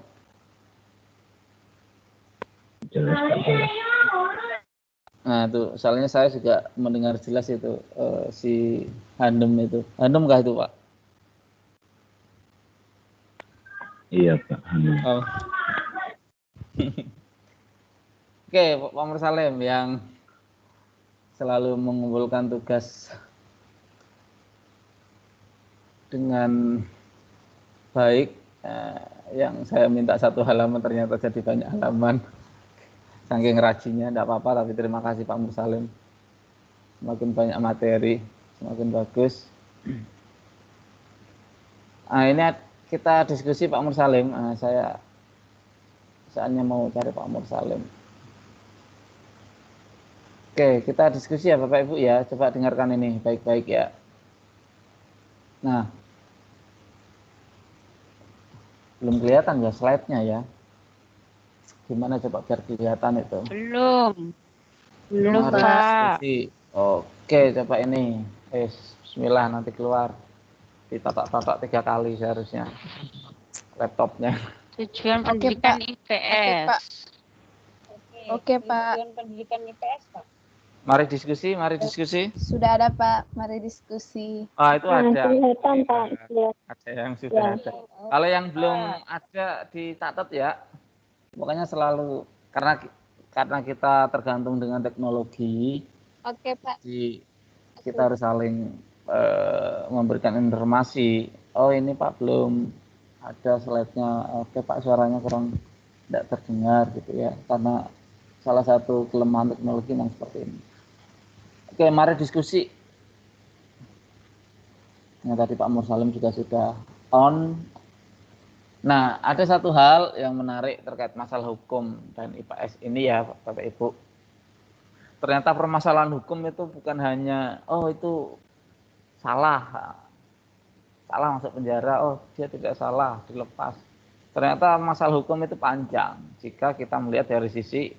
Jelas Pak, jelas. Nah tuh, soalnya saya juga mendengar jelas itu si Handem itu. Handem kah itu Pak? Iya Pak. Oh. Oke, Pak Mursalim yang selalu mengumpulkan tugas dengan baik, yang saya minta 1 halaman ternyata jadi banyak halaman. Saking rajinnya, tidak apa-apa, tapi terima kasih Pak Mursalim. Semakin banyak materi, semakin bagus. Nah, ini kita diskusi Pak Mursalim. Saya saatnya mau cari Pak Mursalim. Oke, kita diskusi ya Bapak Ibu ya. Coba dengarkan ini baik-baik ya. Nah, belum kelihatan ya slide-nya ya. Gimana coba biar kelihatan itu? Belum Mari Pak. diskusi. Oke, coba ini. Bismillah, nanti keluar. Ditatak-tatak 3 kali seharusnya laptopnya. Tujuan Oke, pendidikan Pak. IPS. Oke, Pak. Tujuan pendidikan IPS Pak. Mari diskusi. Sudah ada, Pak. Mari diskusi. Itu ada. Kelihatan, Pak. Ada yang sudah ada. Kalau yang belum ada dicatat ya. Pokoknya selalu karena kita tergantung dengan teknologi. Oke, Pak. Jadi kita harus saling memberikan informasi. Oh ini Pak belum ada slide-nya. Oke Pak, suaranya kurang tidak terdengar gitu ya, karena salah satu kelemahan teknologi yang seperti ini. Oke, mari diskusi. Yang tadi Pak Mursalim juga sudah on. Nah, ada satu hal yang menarik terkait masalah hukum dan IPS ini ya, Bapak Ibu. Ternyata permasalahan hukum itu bukan hanya, oh itu salah masuk penjara, oh dia tidak salah, dilepas. Ternyata masalah hukum itu panjang jika kita melihat dari sisi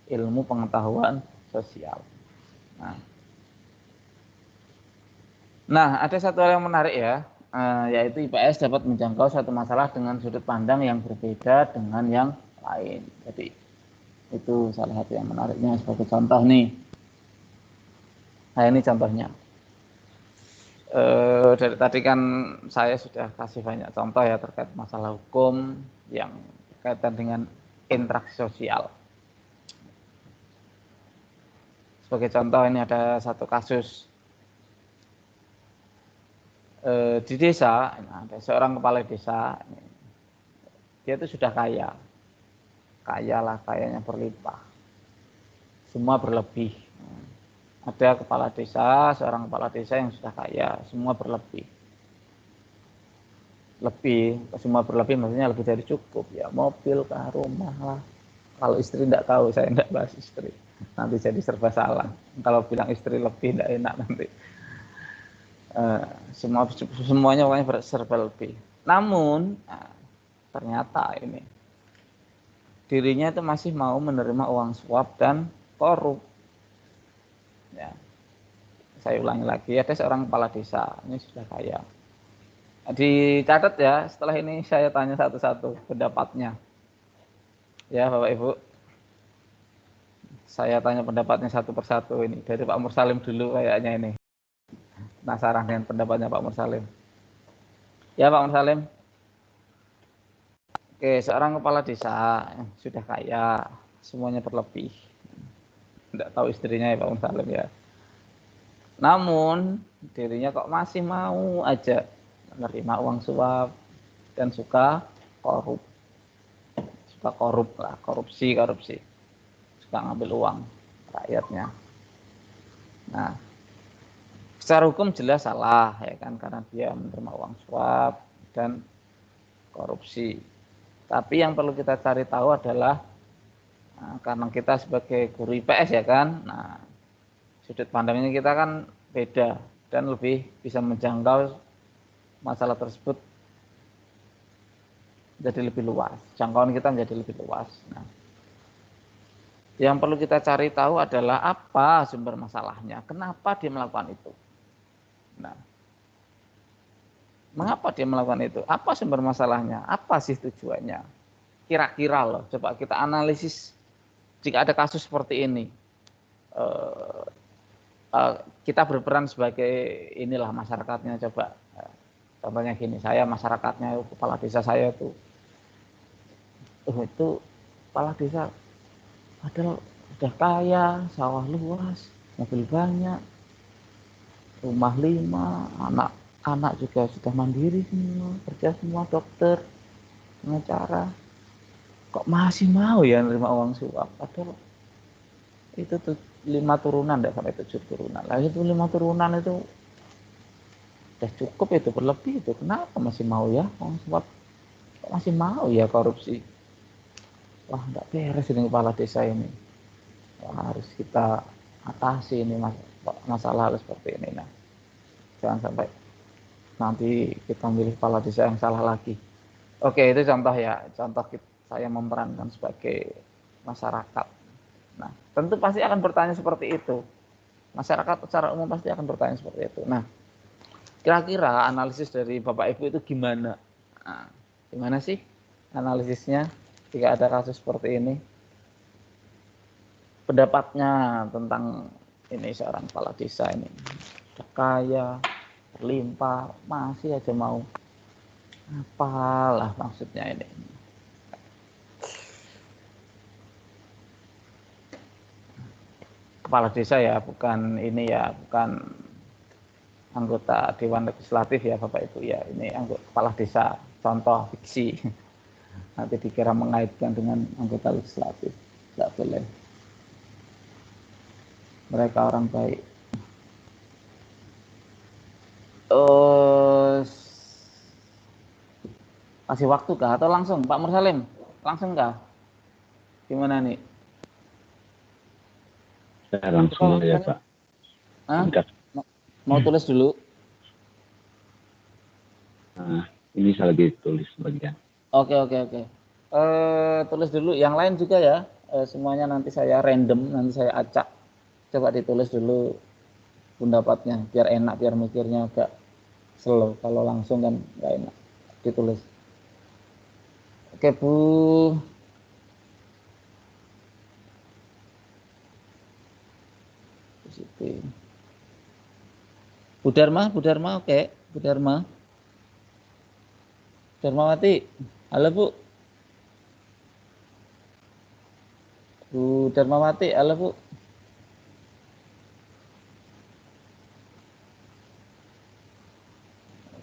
ilmu pengetahuan sosial. Nah, ada satu hal yang menarik ya, yaitu IPS dapat menjangkau satu masalah dengan sudut pandang yang berbeda dengan yang lain. Jadi itu salah satu yang menariknya sebagai contoh nih. Nah, ini contohnya. Dari tadi kan saya sudah kasih banyak contoh ya terkait masalah hukum yang berkaitan dengan interaksi sosial. Sebagai contoh ini ada satu kasus di desa, ada seorang kepala desa, dia itu sudah kaya lah, kayanya berlimpah, semua berlebih. Ada kepala desa, seorang kepala desa yang sudah kaya, semua berlebih. Semua berlebih maksudnya lebih dari cukup ya, mobil kah, rumah lah. Kalau istri tidak tahu, saya tidak bahas istri, nanti jadi serba salah. Kalau bilang istri lebih tidak enak nanti. Semuanya pokoknya serba lebih. Namun ternyata ini dirinya itu masih mau menerima uang suap dan korup. Ya, saya ulangi lagi, ada seorang kepala desa, ini sudah kaya. Dicatat ya, setelah ini saya tanya satu-satu pendapatnya. Ya Bapak Ibu, saya tanya pendapatnya satu persatu ini. Dari Pak Mursalim dulu kayaknya ini. Penasaran dengan pendapatnya Pak Mursalim. Ya Pak Mursalim. Oke, seorang kepala desa yang sudah kaya, semuanya berlebih. Tidak tahu istrinya ya Pak Mursalim ya. Namun dirinya kok masih mau aja menerima uang suap dan suka korup lah, korupsi, suka ngambil uang rakyatnya. Nah, secara hukum jelas salah ya kan, karena dia menerima uang suap dan korupsi. Tapi yang perlu kita cari tahu adalah karena kita sebagai guru IPS ya kan, nah sudut pandangnya kita kan beda dan lebih bisa menjangkau masalah tersebut jadi lebih luas, jangkauan kita menjadi lebih luas. Nah, yang perlu kita cari tahu adalah apa sumber masalahnya, kenapa dia melakukan itu. Nah, mengapa dia melakukan itu? Apa sumber masalahnya? Apa sih tujuannya? Kira-kira loh, coba kita analisis jika ada kasus seperti ini. Kita berperan sebagai inilah masyarakatnya, coba contohnya gini, saya masyarakatnya, kepala desa saya tuh itu kepala desa padahal sudah kaya, sawah luas, mobil banyak, rumah 5, anak juga sudah mandiri semua, kerja semua, dokter, pengacara, kok masih mau ya nerima uang suap, padahal itu tuh 5 turunan, tidak sampai 7 turunan. Lagi itu 5 turunan itu udah cukup, itu berlebih, itu kenapa masih mau ya uang suap, kok masih mau ya korupsi. Wah, nggak beres ini kepala desa ini. Wah, harus kita atasi ini masalah seperti ini. Nah, jangan sampai nanti kita milih kepala desa yang salah lagi. Oke, itu contoh ya, contoh saya memerankan sebagai masyarakat. Nah, tentu pasti akan bertanya seperti itu. Masyarakat secara umum pasti akan bertanya seperti itu. Nah, kira-kira analisis dari Bapak Ibu itu gimana? Nah, gimana sih analisisnya jika ada kasus seperti ini? Pendapatnya tentang ini seorang kepala desa ini, kaya, berlimpah, masih aja mau apalah maksudnya ini. Kepala desa ya, bukan ini ya, bukan anggota Dewan Legislatif ya Bapak Ibu ya, ini anggota kepala desa, contoh fiksi. Nanti dikira mengaitkan dengan anggota legislatif, tidak boleh. Mereka orang baik. Kasih waktu kah atau langsung Pak Mursalim? Langsung kah? Gimana nih? Saya langsung aja Pak. Hah? Singkat. Mau tulis dulu? Nah, ini saya lagi tulis bagian. Oke. Tulis dulu. Yang lain juga ya. Semuanya nanti saya random, nanti saya acak. Coba ditulis dulu pendapatnya, biar enak, biar mikirnya agak slow. Kalau langsung kan nggak enak. Ditulis. Oke Bu. Bu Dharma, oke. Bu Dharmawati, halo Bu. Bu Dharmawati, halo Bu.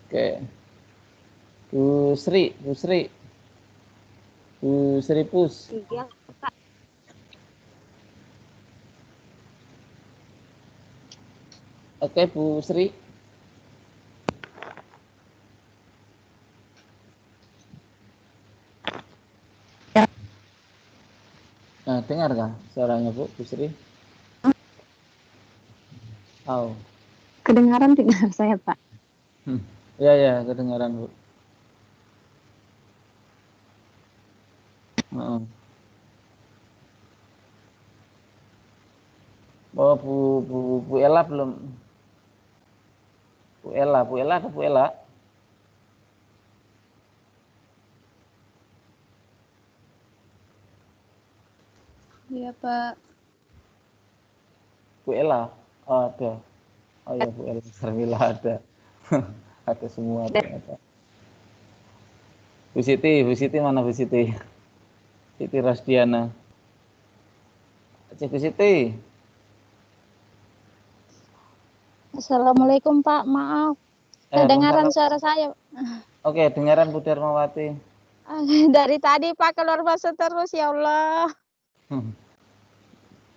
Oke. Bu Sri. Bu Sri Pus. Iya. Oke, Bu Sri. Nah, dengar nggak suaranya Bu Sri? Oh. Kedengaran tidak saya, Pak? Ya, kedengaran Bu. Oh, Bu Ella belum. Bu Ella atau Bu Ella? Iya, Pak. Bu Ella. Oh, ada. Oh ya, Bu Ella Sarmila ada. Ada semua ternyata. Bu Siti mana Bu Siti? Siti Rasdiana. Bu Siti. Assalamualaikum, Pak. Maaf. Kedengaran suara saya. Oke, dengaran Bu Dharmawati. Dari tadi, Pak, keluar masuk terus, ya Allah.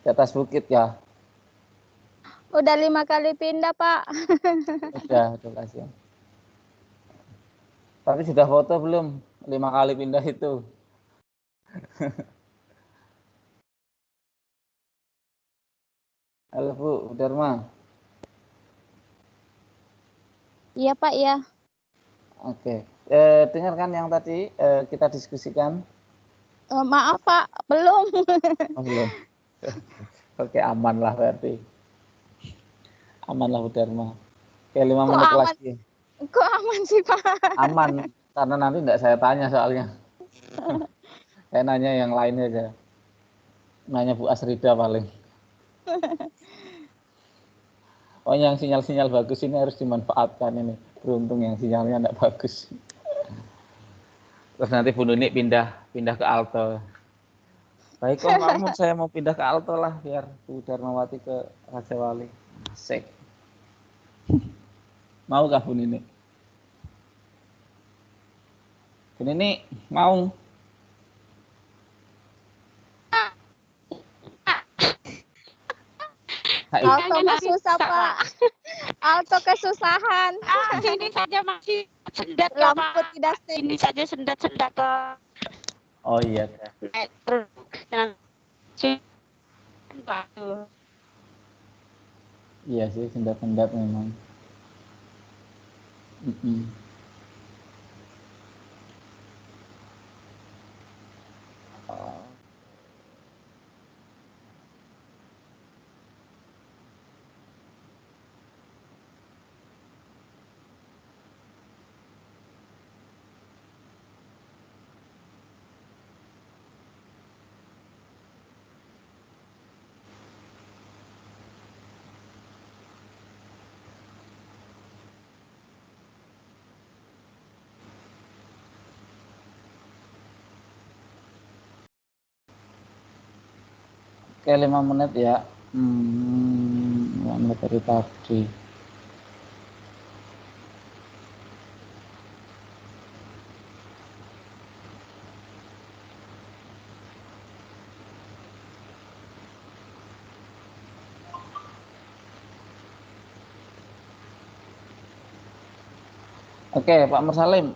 Di atas bukit ya? Udah 5 kali pindah, Pak. Udah kasihan. Tapi sudah foto belum? 5 kali pindah itu. Halo Bu Dharma. Iya, Pak, ya. Oke. Dengarkan yang tadi kita diskusikan. Maaf, Pak, belum. Oh, belum. Oke, aman lah berarti. Aman lah Bu Dharma. Oke, 5 menit aman? lagi. Kok aman sih, Pak? Aman, karena nanti enggak saya tanya soalnya. Saya nanya yang lain aja. Nanya Bu Asrida paling. Oh, yang sinyal-sinyal bagus ini harus dimanfaatkan ini. Beruntung yang sinyalnya enggak bagus. Terus nanti Bu Nuni pindah ke Alto. Baik Om Mahmud, saya mau pindah ke Alto lah biar Bu Dharmawati ke Raja Wali. Asik. Mau kah Bu Nini? Bu Nini mau? Alto mah susah, Pak. Alto kesusahan. Ini saja masih sendat lampu tidak stay. Ini saja sendat-sendat ke. Oh iya. Iya sih, sendat-sendat memang. Oke, 5 menit ya. 5 menit dari tadi. Oke, Pak Mursalim.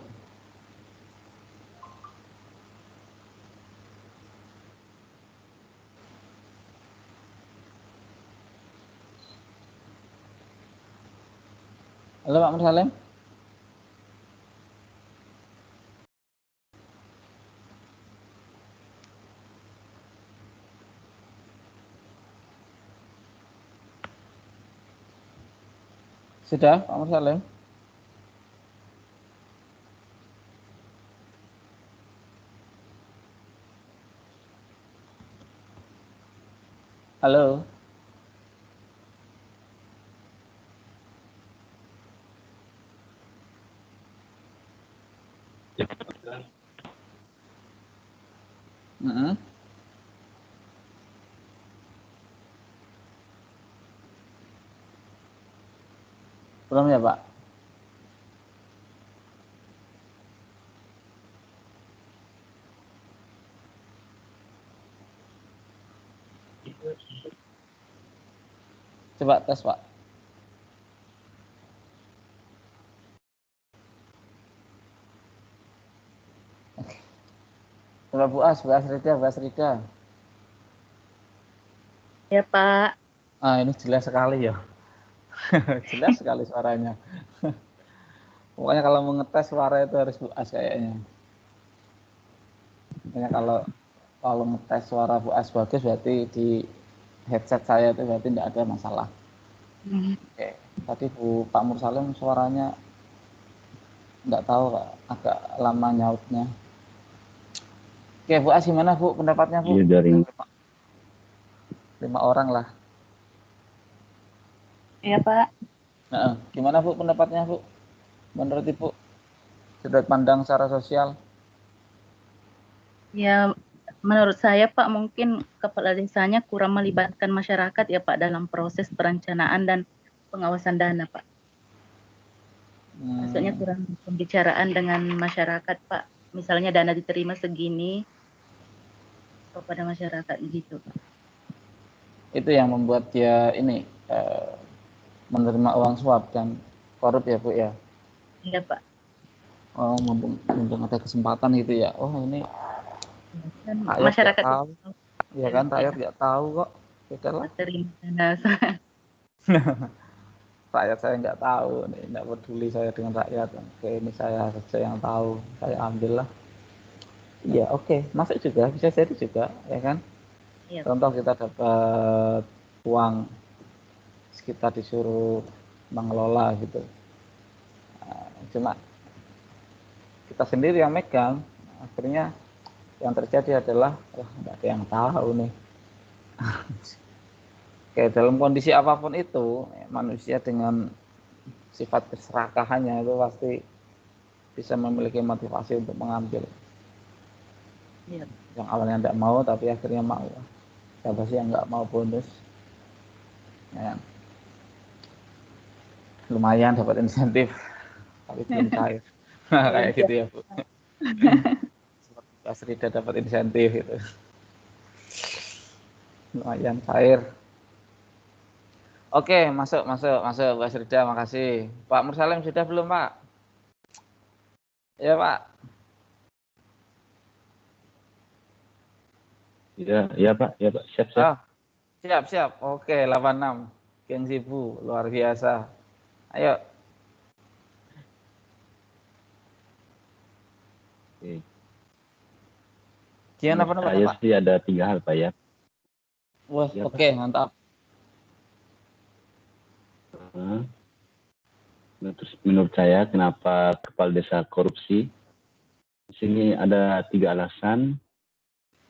Halo Pak Mursalim. Sudah Pak Mursalim? Halo. Mm-mm. Belum ya Pak? Coba tes Pak. Coba Bu Asrida. Ya, Pak. Ah, ini jelas sekali ya. Jelas sekali suaranya. Pokoknya kalau mau ngetes suara itu harus Bu As kayaknya. Makanya kalau ngetes suara Bu As bagus berarti di headset saya itu berarti tidak ada masalah. Oke. Tadi Pak Mursalim suaranya nggak tahu Pak, agak lama nyautnya. Oke Bu As gimana Bu pendapatnya Bu? Iya, dari 5 orang lah. Ya, Pak. Nah, gimana Bu pendapatnya Bu? Menurut Ibu sudut pandang secara sosial? Ya, menurut saya Pak mungkin kepala desanya kurang melibatkan masyarakat ya Pak dalam proses perencanaan dan pengawasan dana Pak. Maksudnya kurang pembicaraan dengan masyarakat Pak. Misalnya dana diterima segini kepada masyarakat gitu Pak. Itu yang membuat dia ini menerima uang suap dan korup ya Bu ya? Iya Pak. Oh, mumpung ada kesempatan gitu ya. Oh ini Dan rakyat masyarakat nggak tahu, ya kan rakyat nggak tahu kok. Sudahlah, terima dana. rakyat saya nggak tahu, nih nggak peduli saya dengan rakyat. Oke, ini saya saja yang tahu, saya ambil lah. Iya, oke, masuk juga, bisa jadi juga, ya kan? Iya. Contoh kita dapat uang, kita disuruh mengelola gitu. Nah, cuma kita sendiri yang megang, akhirnya yang terjadi adalah wah nggak ada yang tahu nih. Oke, dalam kondisi apapun itu manusia dengan sifat keserakahannya itu pasti bisa memiliki motivasi untuk mengambil. Iya. Yang awalnya tidak mau tapi akhirnya mau. Siapa sih yang nggak mau bonus? Ya. Lumayan dapat insentif tapi belum cair. Kayak gitu ya Bu. Seperti Pak Srida dapat insentif gitu. Lumayan cair. Oke, masuk Pak Srida, makasih. Pak Mursalim sudah belum Pak? Ya Pak. ya Pak, siap. Oh, siap. Oke, 86. Gengsi Bu, luar biasa. Ayo. Oke. Gimana Menurut pendapatnya saya Pak? sih ada 3 hal Pak ya. Wah, Ya, oke, mantap. Menurut saya kenapa kepala desa korupsi? Di sini ada 3 alasan.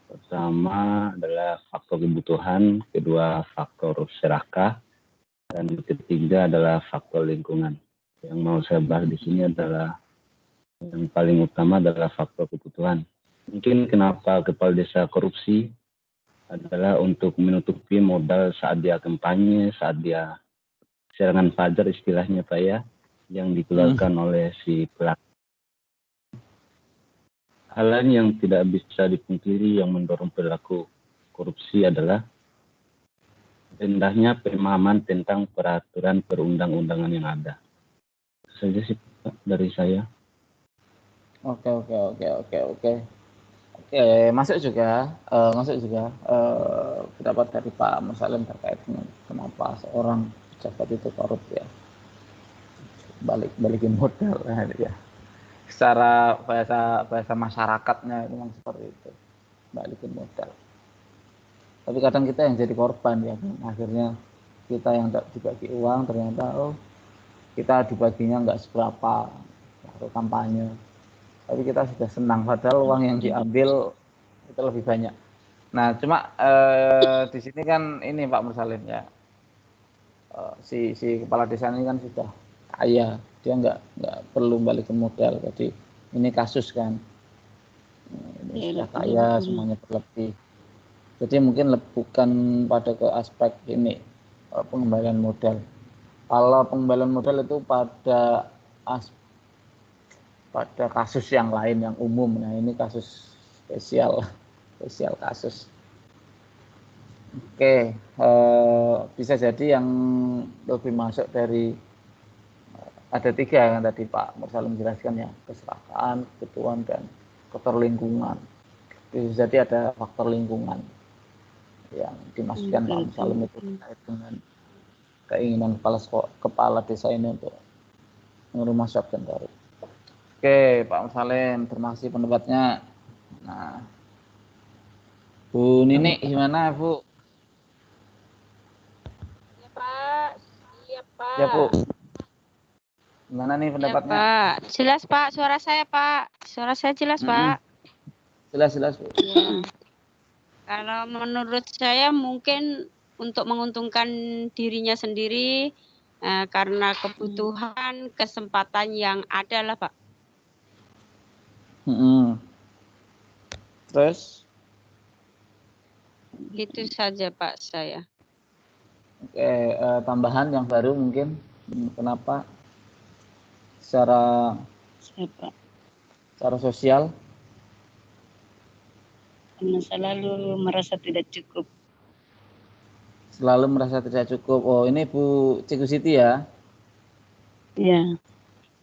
Pertama adalah faktor kebutuhan, kedua faktor serakah, dan ketiga adalah faktor lingkungan. Yang mau saya bahas di sini adalah yang paling utama adalah faktor kebutuhan. Mungkin kenapa kepala desa korupsi adalah untuk menutupi modal saat dia kampanye, saat dia serangan fajar istilahnya Pak ya, yang dikeluarkan oleh si pelaku. Hal lain yang tidak bisa dipungkiri yang mendorong perilaku korupsi adalah rendahnya pemahaman tentang peraturan perundang-undangan yang ada. Itu saja sih Pak, dari saya. Oke. Oke, masuk juga pendapat dari Pak Mursalim terkait dengan kenapa seorang pejabat itu korup ya. balikin modal ya. Secara bahasa masyarakatnya itu memang seperti itu, balikin modal. Tapi kadang kita yang jadi korban ya, akhirnya kita yang tidak dibagi uang ternyata kita dibaginya nggak seberapa atau kampanye, tapi kita sudah senang padahal uang yang diambil itu lebih banyak. Nah cuma di sini kan ini Pak Mursalim ya, si kepala desa ini kan sudah kaya, dia nggak perlu balikin modal, jadi ini kasus kan, ini sudah kaya semuanya berlebih, jadi mungkin bukan pada ke aspek ini pengembalian modal. Kalau pengembalian modal itu pada kasus yang lain yang umum. Nah ini kasus spesial kasus. Oke, bisa jadi yang lebih masuk dari ada 3 yang tadi Pak Mursalim jelaskan ya, keserakaan, kebutuhan, dan keterlingkungan. Bisa jadi ada faktor lingkungan yang dimaksudkan Pak Mursalim itu terkait dengan keinginan kepala desa ini untuk merumah shotgun baru. Oke, Pak Mursalim, terima kasih pendapatnya. Nah, Bu Nini gimana, Bu? Ya Pak, iya Pak. Ya Bu, gimana nih pendapatnya? Ya Pak, jelas Pak, suara saya Pak, suara saya jelas Pak. Jelas Bu. Ya. Kalau menurut saya mungkin untuk menguntungkan dirinya sendiri karena kebutuhan, kesempatan yang ada lah Pak. Terus? Gitu saja Pak saya. Oke, tambahan yang baru mungkin, kenapa secara sosial? Karena selalu merasa tidak cukup. Selalu merasa tidak cukup. Oh, ini Bu Ciku Siti ya? Iya,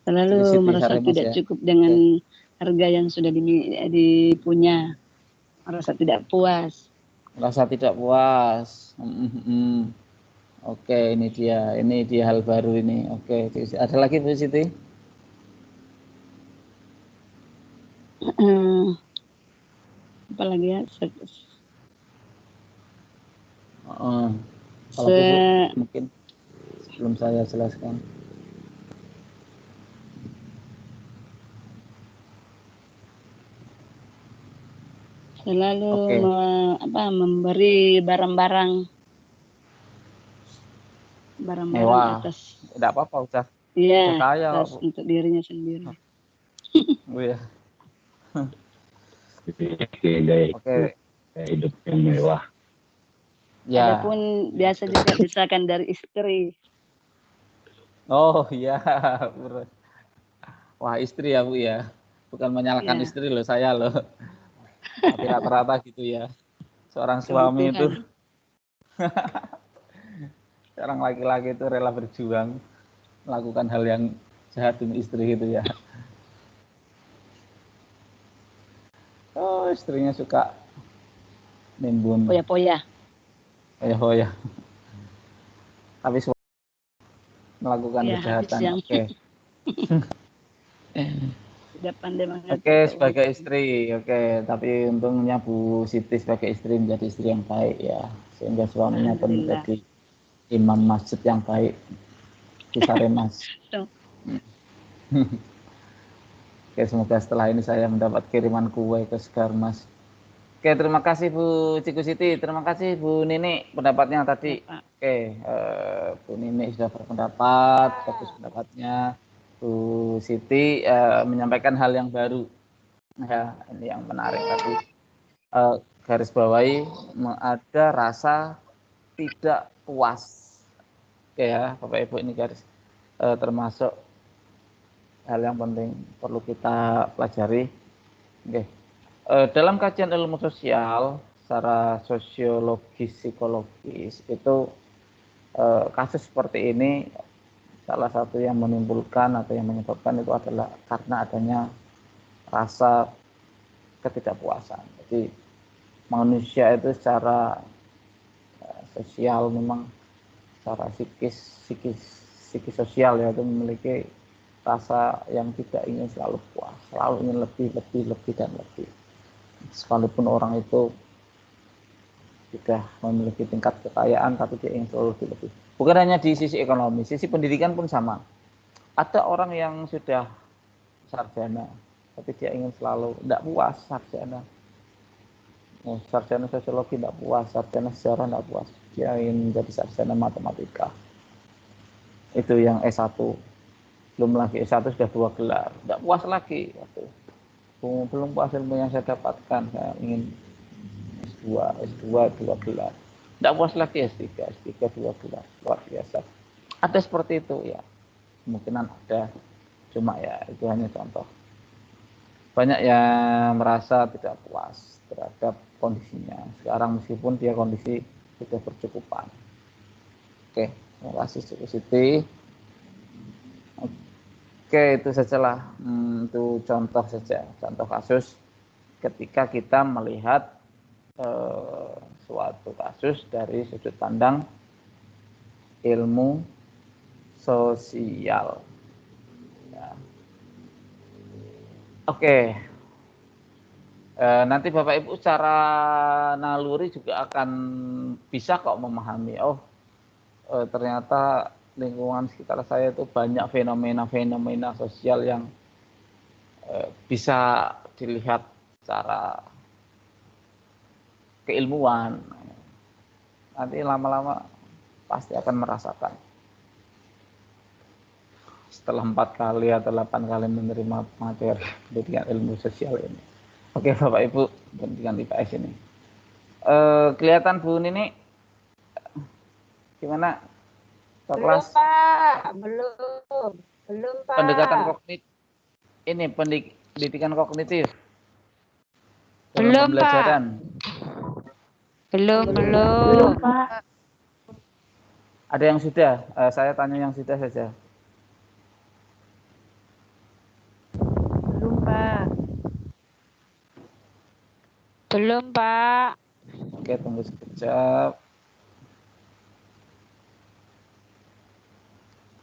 selalu merasa tidak cukup dengan harga yang sudah dipunya. Merasa tidak puas. Merasa tidak puas. Oke, ini dia hal baru ini. Oke, ada lagi Bu Siti? Apalagi ya? Mungkin sebelum saya jelaskan. Selalu memberi barang-barang mewah. Atas. Tidak apa-apa, usah. Iya, atas untuk dirinya sendiri. Oh ya. Gaya hidup yang mewah. Ya. Adapun biasa juga desakan dari istri. Oh iya, wah istri ya Bu ya, bukan menyalahkan istri loh, saya loh. Tapi rata-rata gitu ya, seorang suami itu, seorang laki-laki itu rela berjuang melakukan hal yang jahat demi istri gitu ya. Oh, istrinya suka nimbun. Poya-poya. Poya-poya. Tapi melakukan kejahatan. Oke. Tidak pandai mengatur. Oke, sebagai istri. Oke, tapi untungnya Bu Siti sebagai istri menjadi istri yang baik ya. Sehingga suaminya pun menjadi imam masjid yang baik. Kisare Mas. Oke, semoga setelah ini saya mendapat kiriman kue ke Segar Mas. Oke, terima kasih Bu Ciku Siti, terima kasih Bu Nini pendapatnya tadi. Oke, Bu Nini sudah berpendapat, bagus pendapatnya. Bu Siti menyampaikan hal yang baru, ya ini yang menarik tadi. Garis bawahi ada rasa tidak puas. Oke ya, Bapak Ibu, ini garis termasuk hal yang penting perlu kita pelajari. Oke. Dalam kajian ilmu sosial secara sosiologis psikologis itu kasus seperti ini salah satu yang menimbulkan atau yang menyebabkan itu adalah karena adanya rasa ketidakpuasan. Jadi manusia itu secara sosial memang secara psikis sosial ya itu memiliki rasa yang tidak ingin selalu puas, selalu ingin lebih dan lebih. Sekalipun orang itu sudah memiliki tingkat kekayaan, tapi dia ingin selalu lebih. Bukan hanya di sisi ekonomi, sisi pendidikan pun sama. Ada orang yang sudah sarjana, tapi dia ingin selalu tidak puas sarjana. Sarjana sosiologi tidak puas, sarjana sejarah tidak puas. Dia ingin menjadi sarjana matematika. Itu yang S1. Belum lagi S1 sudah 2 gelar. Tidak puas lagi. Belum puas ilmu yang saya dapatkan. Saya ingin S2 2 gelar. Tidak puas lagi S3 2 gelar. Luar biasa. Ada seperti itu ya. Kemungkinan ada. Cuma ya itu hanya contoh. Banyak yang merasa tidak puas terhadap kondisinya. Sekarang meskipun dia kondisi sudah bercukupan. Oke, terima kasih Cukup Siti. Oke, itu sajalah. Itu contoh saja, contoh kasus ketika kita melihat suatu kasus dari sudut pandang ilmu sosial. Ya. Oke. Nanti Bapak Ibu secara naluri juga akan bisa kok memahami. Ternyata lingkungan sekitar saya itu banyak fenomena-fenomena sosial yang bisa dilihat secara keilmuan. Nanti lama-lama pasti akan merasakan. Setelah 4 kali atau 8 kali menerima materi pendidikan ilmu sosial ini. Oke Bapak Ibu, pendidikan IPS ini. Kelihatan Bu Nini gimana? Belum Pak, belum Pak. Pendekatan kognitif ini pendidikan kognitif. Belum pembelajaran. Pak. Belum Pak. Ada yang sudah? Saya tanya yang sudah saja. Belum Pak. Belum Pak. Oke, tunggu sekejap.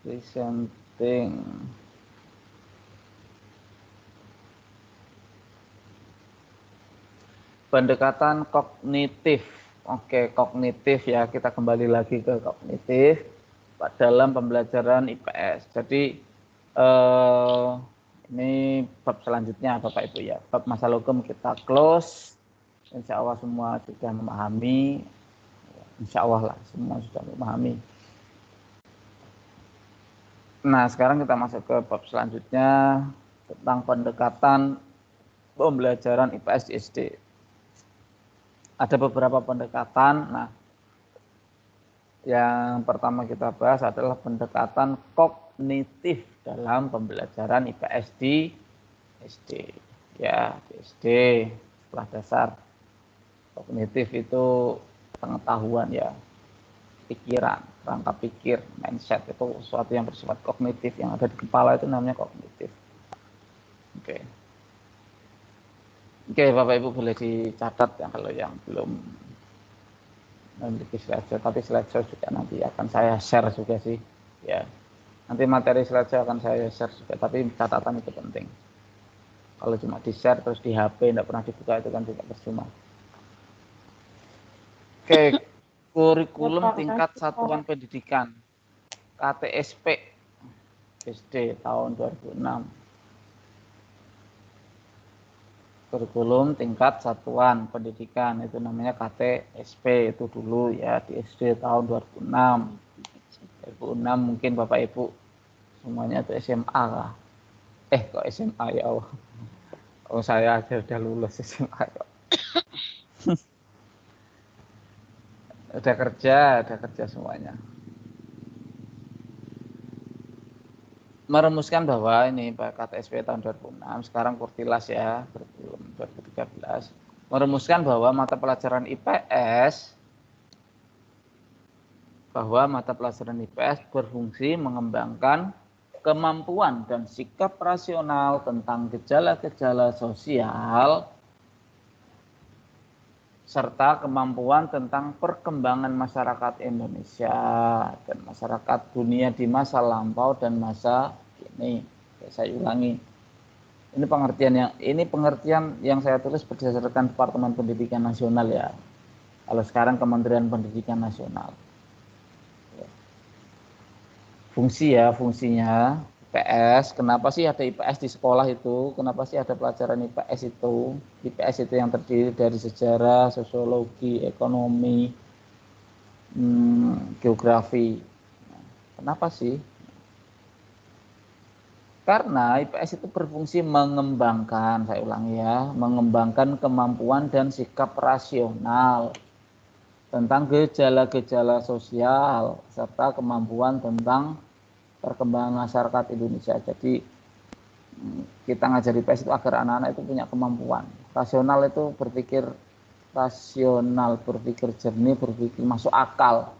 Presenting. Pendekatan kognitif. Oke, kognitif ya. Kita kembali lagi ke kognitif dalam pembelajaran IPS. Jadi ini bab selanjutnya Bapak Ibu ya. Bab masalah hukum kita close. Insya Allah semua sudah memahami. Insya Allah lah semua sudah memahami. Nah, sekarang kita masuk ke bab selanjutnya tentang pendekatan pembelajaran IPS di SD. Ada beberapa pendekatan. Nah, yang pertama kita bahas adalah pendekatan kognitif dalam pembelajaran IPS di SD. Ya, di SD setelah dasar. Kognitif itu pengetahuan ya, pikiran, kerangka pikir, mindset itu sesuatu yang bersifat kognitif yang ada di kepala itu namanya kognitif. Oke. Oke, Bapak Ibu boleh dicatat ya kalau yang belum memiliki slideshow, tapi slideshow juga nanti akan saya share juga sih, ya. Nanti materi slideshow akan saya share juga, tapi catatan itu penting. Kalau cuma di share terus di HP tidak pernah dibuka itu kan juga percuma. Oke, kurikulum tingkat satuan pendidikan KTSP SD tahun 2006. Kurikulum tingkat satuan pendidikan itu namanya KTSP itu dulu ya di SD tahun 2006. 2006 mungkin Bapak Ibu semuanya itu SMA lah. Kok SMA ya Allah. Oh saya aja udah lulus SMA kok. udah kerja semuanya. Merumuskan bahwa ini KTSP tahun 2006, sekarang Kurtilas ya, 2013, merumuskan bahwa mata pelajaran IPS berfungsi mengembangkan kemampuan dan sikap rasional tentang gejala-gejala sosial serta kemampuan tentang perkembangan masyarakat Indonesia dan masyarakat dunia di masa lampau dan masa kini. Saya ulangi. Ini pengertian yang saya tulis berdasarkan Departemen Pendidikan Nasional ya. Kalau sekarang Kementerian Pendidikan Nasional. Fungsinya IPS. Kenapa sih ada IPS di sekolah itu? Kenapa sih ada pelajaran IPS itu? IPS itu yang terdiri dari sejarah, sosiologi, ekonomi, geografi. Kenapa sih? Karena IPS itu berfungsi mengembangkan, saya ulangi ya, mengembangkan kemampuan dan sikap rasional tentang gejala-gejala sosial serta kemampuan tentang perkembangan masyarakat Indonesia. Jadi kita ngajari IPS itu agar anak-anak itu punya kemampuan. Rasional itu berpikir rasional, berpikir jernih, berpikir masuk akal.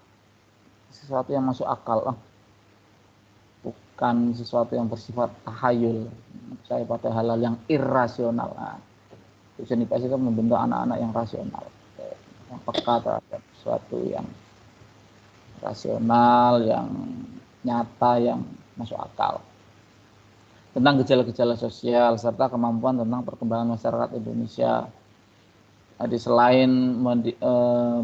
Sesuatu yang masuk akal. Bukan sesuatu yang bersifat tahayul, percaya pada hal-hal yang irrasional. Tujuan IPS itu membentuk anak-anak yang rasional, yang peka terhadap sesuatu yang rasional, yang nyata, yang masuk akal. Tentang gejala-gejala sosial serta kemampuan tentang perkembangan masyarakat Indonesia. Jadi selain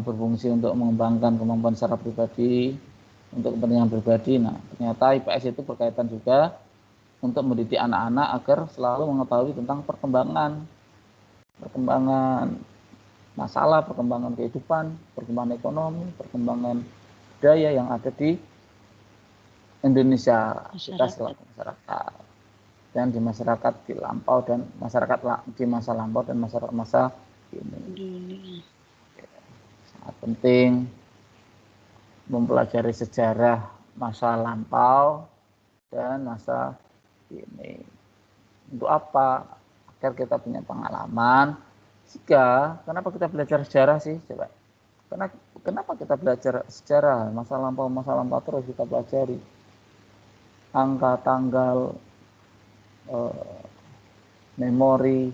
berfungsi untuk mengembangkan kemampuan secara pribadi, untuk kepentingan pribadi, nah ternyata IPS itu berkaitan juga untuk mendidik anak-anak agar selalu mengetahui tentang perkembangan masalah, perkembangan kehidupan, perkembangan ekonomi, perkembangan budaya yang ada di Indonesia, kita selaku masyarakat, dan di masyarakat di lampau dan masyarakat di masa lampau dan masyarakat masa kini. Sangat penting mempelajari sejarah masa lampau dan masa kini. Untuk apa? Agar kita punya pengalaman. Kenapa kita belajar sejarah sih? Coba. Kenapa kita belajar sejarah masa lampau terus kita pelajari? Angka, tanggal, memori,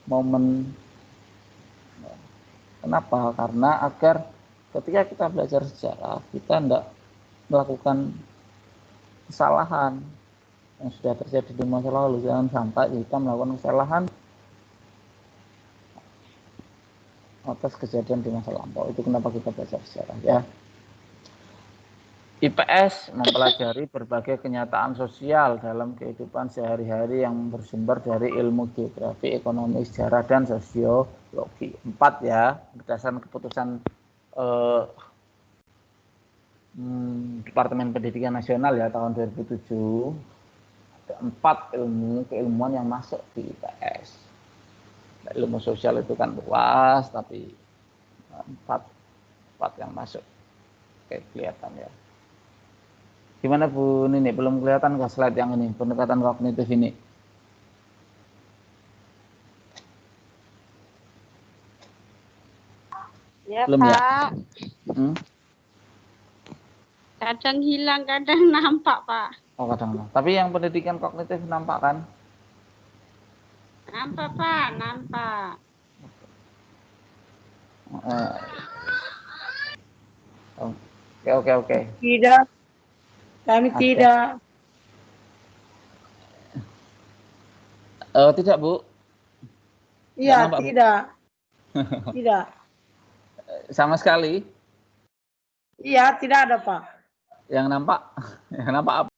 momen. Kenapa? Karena agar ketika kita belajar sejarah, kita tidak melakukan kesalahan yang sudah terjadi di masa lalu. Jangan sampai kita melakukan kesalahan atas kejadian di masa lampau. Itu kenapa kita belajar sejarah ya. IPS mempelajari berbagai kenyataan sosial dalam kehidupan sehari-hari yang bersumber dari ilmu geografi, ekonomi, sejarah, dan sosiologi. 4 ya, berdasarkan keputusan Departemen Pendidikan Nasional ya tahun 2007, ada 4 keilmuan yang masuk di IPS. Nah, ilmu sosial itu kan luas, tapi 4 yang masuk. Oke, kelihatan ya. Gimana Bu Nini? Belum kelihatan ke slide yang ini, pendekatan kognitif ini? Ya Belum ya? Pak. Kadang hilang, kadang nampak Pak. Oh kadang. Tapi yang pendidikan kognitif nampak kan? Nampak Pak, nampak. Oke. Tidak, kami Ada. tidak. Tidak Bu. Iya, nampak, Bu? tidak. Tidak. Sama sekali. Iya, tidak ada, Pak. Yang nampak apa?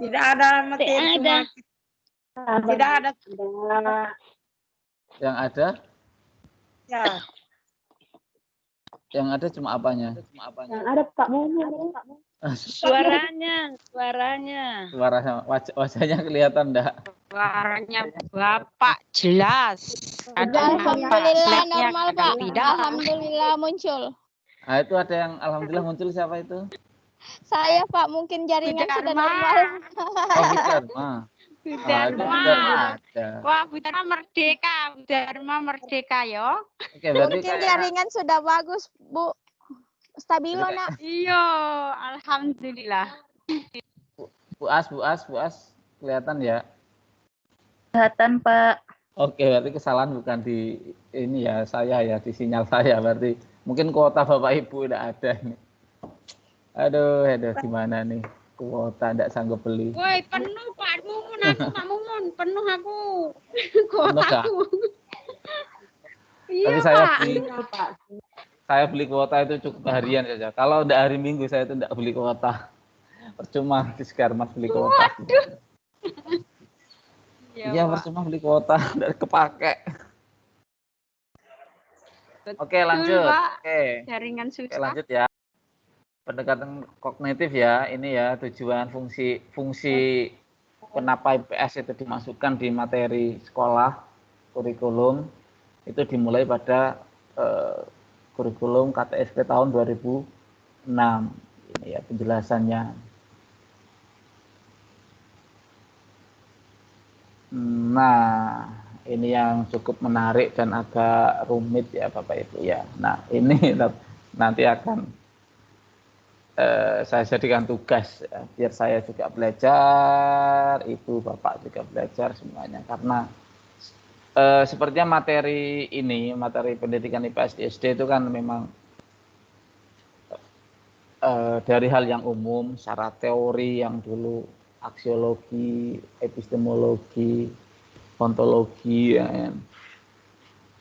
Tidak ada materi. Tidak ada. Yang ada? Ya. Yang ada cuma apanya? Yang ada Pak Mumu. Suaranya. Wajahnya kelihatan enggak? Suaranya Bapak jelas. Alhamdulillah normal Pak. Tidak. Alhamdulillah muncul. Nah, itu ada yang alhamdulillah muncul, siapa itu? Saya Pak mungkin jaringan sudah Dharma. normal. Oh, Dharma. Ada. Wah, Bu Dharma merdeka yo. Oke, berarti Mungkin jaringan sudah bagus Bu. Stabilo nak. Iya, alhamdulillah. Bu As, kelihatan ya? Kelihatan Pak. Oke, berarti kesalahan bukan di ini ya, saya ya, di sinyal saya. Berarti mungkin kuota Bapak Ibu tidak ada ini. Aduh, gimana nih? kuota, tidak sanggup beli. Woi, penuh Pak Mumun, Pak Mumun, penuh aku. Penuh kah? Kuotaku. Tapi Iya, saya Pak. beli kuota itu cukup harian saja. Kalau udah hari Minggu saya itu tidak beli kuota. Percuma di Sekarmat beli kuota. Iya, Pak. percuma beli kuota, tidak kepake. Oke, Betul, lanjut. Pak. Oke. Jaringan Oke, susah. lanjut ya. Pendekatan kognitif ya, ini ya tujuan fungsi kenapa IPS itu dimasukkan di materi sekolah, kurikulum, itu dimulai pada kurikulum KTSP tahun 2006. Ini ya penjelasannya. Nah, ini yang cukup menarik dan agak rumit ya Bapak Ibu ya. Nah, ini nanti akan saya jadikan tugas ya, biar saya juga belajar, Ibu Bapak juga belajar semuanya, karena sepertinya materi ini, materi pendidikan IPS di SD itu kan memang dari hal yang umum, secara teori yang dulu aksiologi, epistemologi, ontologi, ya,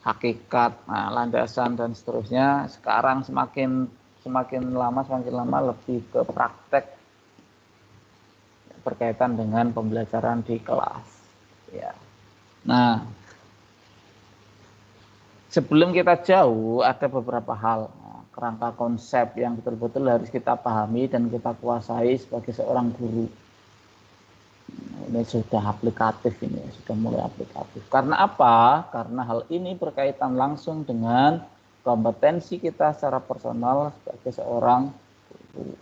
hakikat, landasan dan seterusnya. Sekarang semakin lama lebih ke praktek berkaitan dengan pembelajaran di kelas. Ya. Nah, sebelum kita jauh ada beberapa hal, kerangka konsep yang betul-betul harus kita pahami dan kita kuasai sebagai seorang guru. Ini sudah aplikatif, ini sudah mulai aplikatif. Karena apa? Karena hal ini berkaitan langsung dengan kompetensi kita secara personal sebagai seorang guru.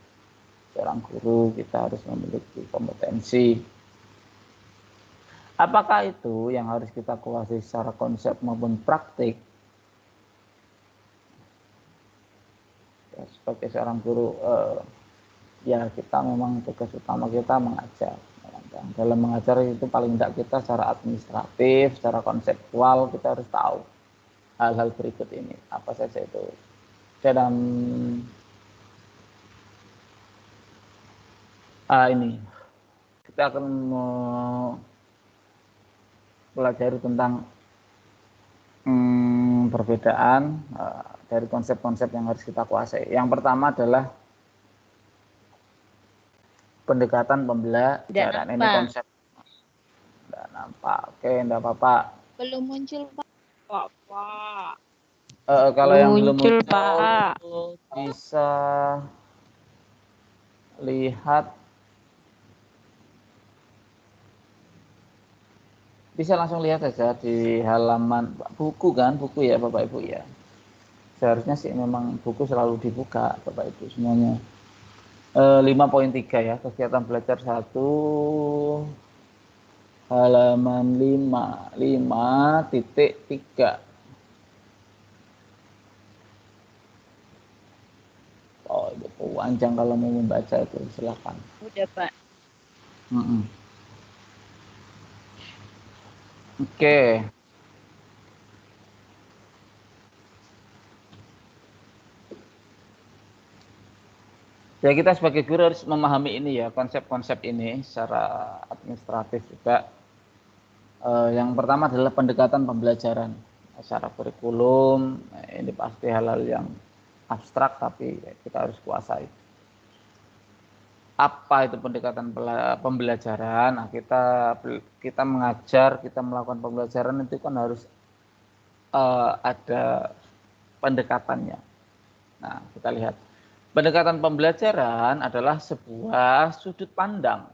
Seorang guru kita harus memiliki kompetensi. Apakah itu yang harus kita kuasai secara konsep maupun praktik? Ya, sebagai seorang guru, ya kita memang tugas utama kita mengajar. Dalam mengajar itu paling tidak kita secara administratif, secara konseptual kita harus tahu hal-hal berikut ini. Apa saja itu? Dalam ini kita akan pelajari tentang perbedaan dari konsep-konsep yang harus kita kuasai. Yang pertama adalah pendekatan pembelajaran. Ini konsep. Tidak nampak. Oke, tidak apa-apa. Belum muncul, Pak. Pak. Kalau yang belum muncul, Pak. bisa lihat, bisa langsung lihat saja di halaman buku kan, buku ya Bapak Ibu ya. Seharusnya sih memang buku selalu dibuka Bapak Ibu semuanya. 5.3 ya, kegiatan belajar 1, halaman 5.3. Oh, itu panjang kalau mau membaca itu, silakan. Udah, Pak. Oke. Ya, kita sebagai guru harus memahami ini ya, konsep-konsep ini secara administratif juga. Yang pertama adalah pendekatan pembelajaran secara kurikulum. Ini pasti hal-hal yang abstrak tapi kita harus kuasai. Apa itu pendekatan pembelajaran? Nah, kita mengajar, kita melakukan pembelajaran itu kan harus ada pendekatannya. Nah, kita lihat. Pendekatan pembelajaran adalah sebuah sudut pandang.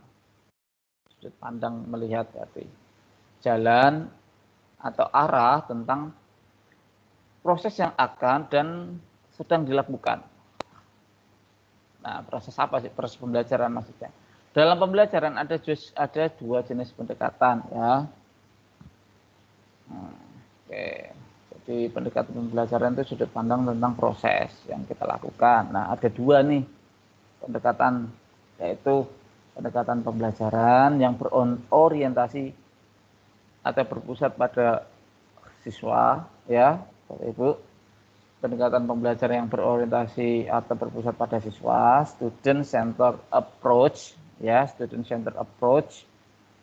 Sudut pandang melihat dari jalan atau arah tentang proses yang akan dan sedang dilakukan. Nah, proses apa sih? Proses pembelajaran maksudnya. Dalam pembelajaran ada 2 jenis pendekatan ya. Oke. Jadi pendekatan pembelajaran itu sudut pandang tentang proses yang kita lakukan. Nah, ada 2 nih pendekatan, yaitu pendekatan pembelajaran yang berorientasi atau berpusat pada siswa, ya, Bapak Ibu. Pendekatan pembelajaran yang berorientasi atau berpusat pada siswa, student centered approach, ya, student center approach.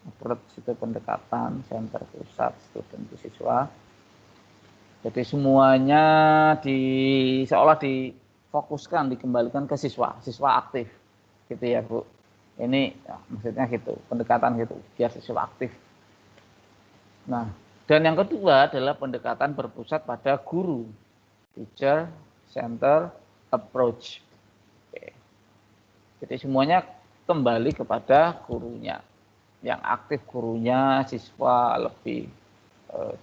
Approach itu pendekatan, center pusat, student itu siswa. Jadi semuanya seolah difokuskan, dikembalikan ke siswa aktif, gitu ya Bu. Ini ya, maksudnya gitu, pendekatan gitu, biar siswa aktif. Nah, dan yang kedua adalah pendekatan berpusat pada guru, teacher center approach. Oke. Jadi semuanya kembali kepada gurunya, yang aktif gurunya, siswa lebih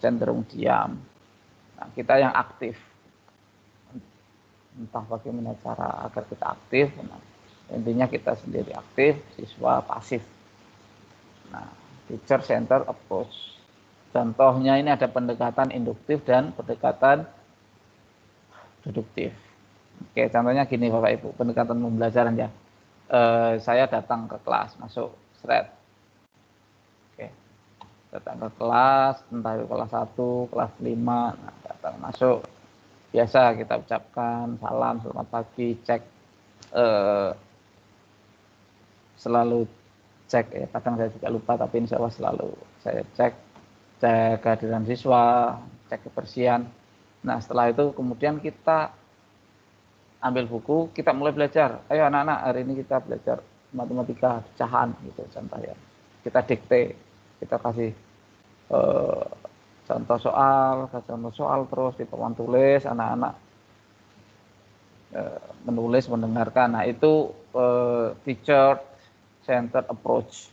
cenderung diam. Nah, kita yang aktif, entah bagaimana cara agar kita aktif. Nah, intinya kita sendiri aktif, siswa pasif. Nah, teacher center approach. Contohnya ini ada pendekatan induktif dan pendekatan deduktif. Oke, contohnya gini Bapak Ibu, pendekatan pembelajaran ya. Saya datang ke kelas, masuk thread. Oke, datang ke kelas, entah itu kelas 1, kelas 5, nah, datang masuk. Biasa kita ucapkan salam, selamat pagi, cek. Selalu cek ya, kadang saya juga lupa, tapi insya Allah selalu saya cek kehadiran siswa, cek kebersihan. Nah, setelah itu kemudian kita ambil buku, kita mulai belajar. Ayo anak-anak, hari ini kita belajar matematika pecahan gitu contoh ya. Kita dikte, kita kasih contoh soal terus di papan tulis, anak-anak menulis, mendengarkan. Nah, itu teacher center approach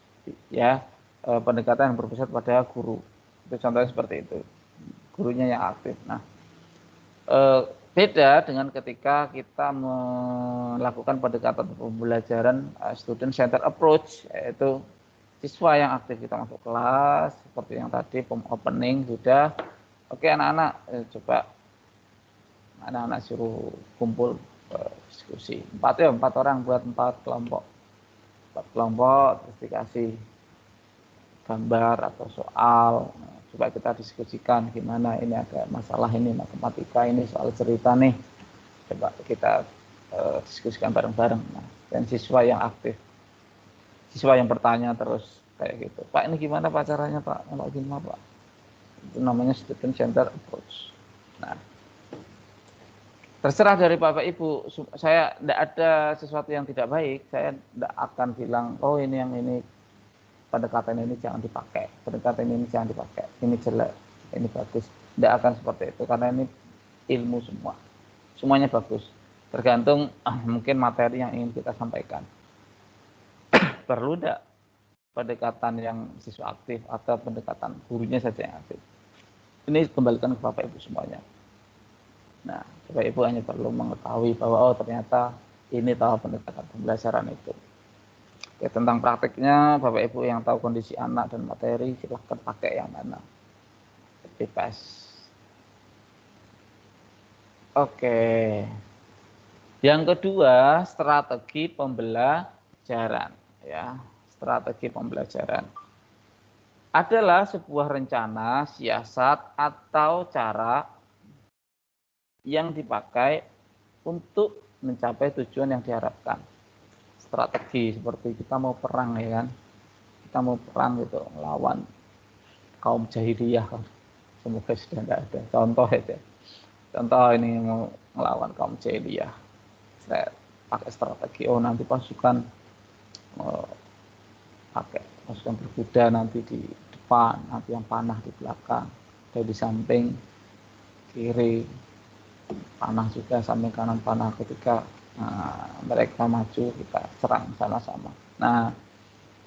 ya, pendekatan yang berpusat pada guru. Itu contohnya seperti itu, gurunya yang aktif. Nah, beda dengan ketika kita melakukan pendekatan pembelajaran student center approach, yaitu siswa yang aktif. Kita masuk kelas seperti yang tadi opening sudah. Oke anak-anak, coba anak-anak suruh kumpul diskusi 4 orang buat 4 kelompok, terus dikasih gambar atau soal. Coba kita diskusikan gimana, ini ada masalah ini matematika, ini soal cerita nih, coba kita diskusikan bareng-bareng. Nah, dan siswa yang aktif, siswa yang bertanya terus kayak gitu, Pak ini gimana Pak caranya Pak, Pak gimana Pak, itu namanya student center approach. Nah, terserah dari Bapak Ibu, saya tidak ada sesuatu yang tidak baik, saya tidak akan bilang oh ini yang ini pendekatan ini jangan dipakai, pendekatan ini jangan dipakai, ini jelek, ini bagus. Tidak akan seperti itu, karena ini ilmu semua, semuanya bagus. Tergantung mungkin materi yang ingin kita sampaikan. Perlu tidak pendekatan yang siswa aktif atau pendekatan gurunya saja yang aktif? Ini kembalikan ke Bapak Ibu semuanya. Nah, Bapak Ibu hanya perlu mengetahui bahwa oh ternyata ini tahu pendekatan pembelajaran itu. Oke, tentang praktiknya, Bapak Ibu yang tahu kondisi anak dan materi, silahkan pakai yang mana. Bebas. Oke. Yang kedua, strategi pembelajaran. Ya, strategi pembelajaran adalah sebuah rencana, siasat, atau cara yang dipakai untuk mencapai tujuan yang diharapkan. Strategi seperti kita mau perang ya kan, kita mau perang gitu melawan kaum jahiliyah kan, semoga sudah tidak ada contoh ya, contoh ini mau melawan kaum jahiliyah, saya pakai strategi, oh nanti pasukan pakai pasukan berkuda nanti di depan, nanti yang panah di belakang, dari samping kiri panah juga, samping kanan panah, ketika mereka maju kita serang sama-sama. Nah,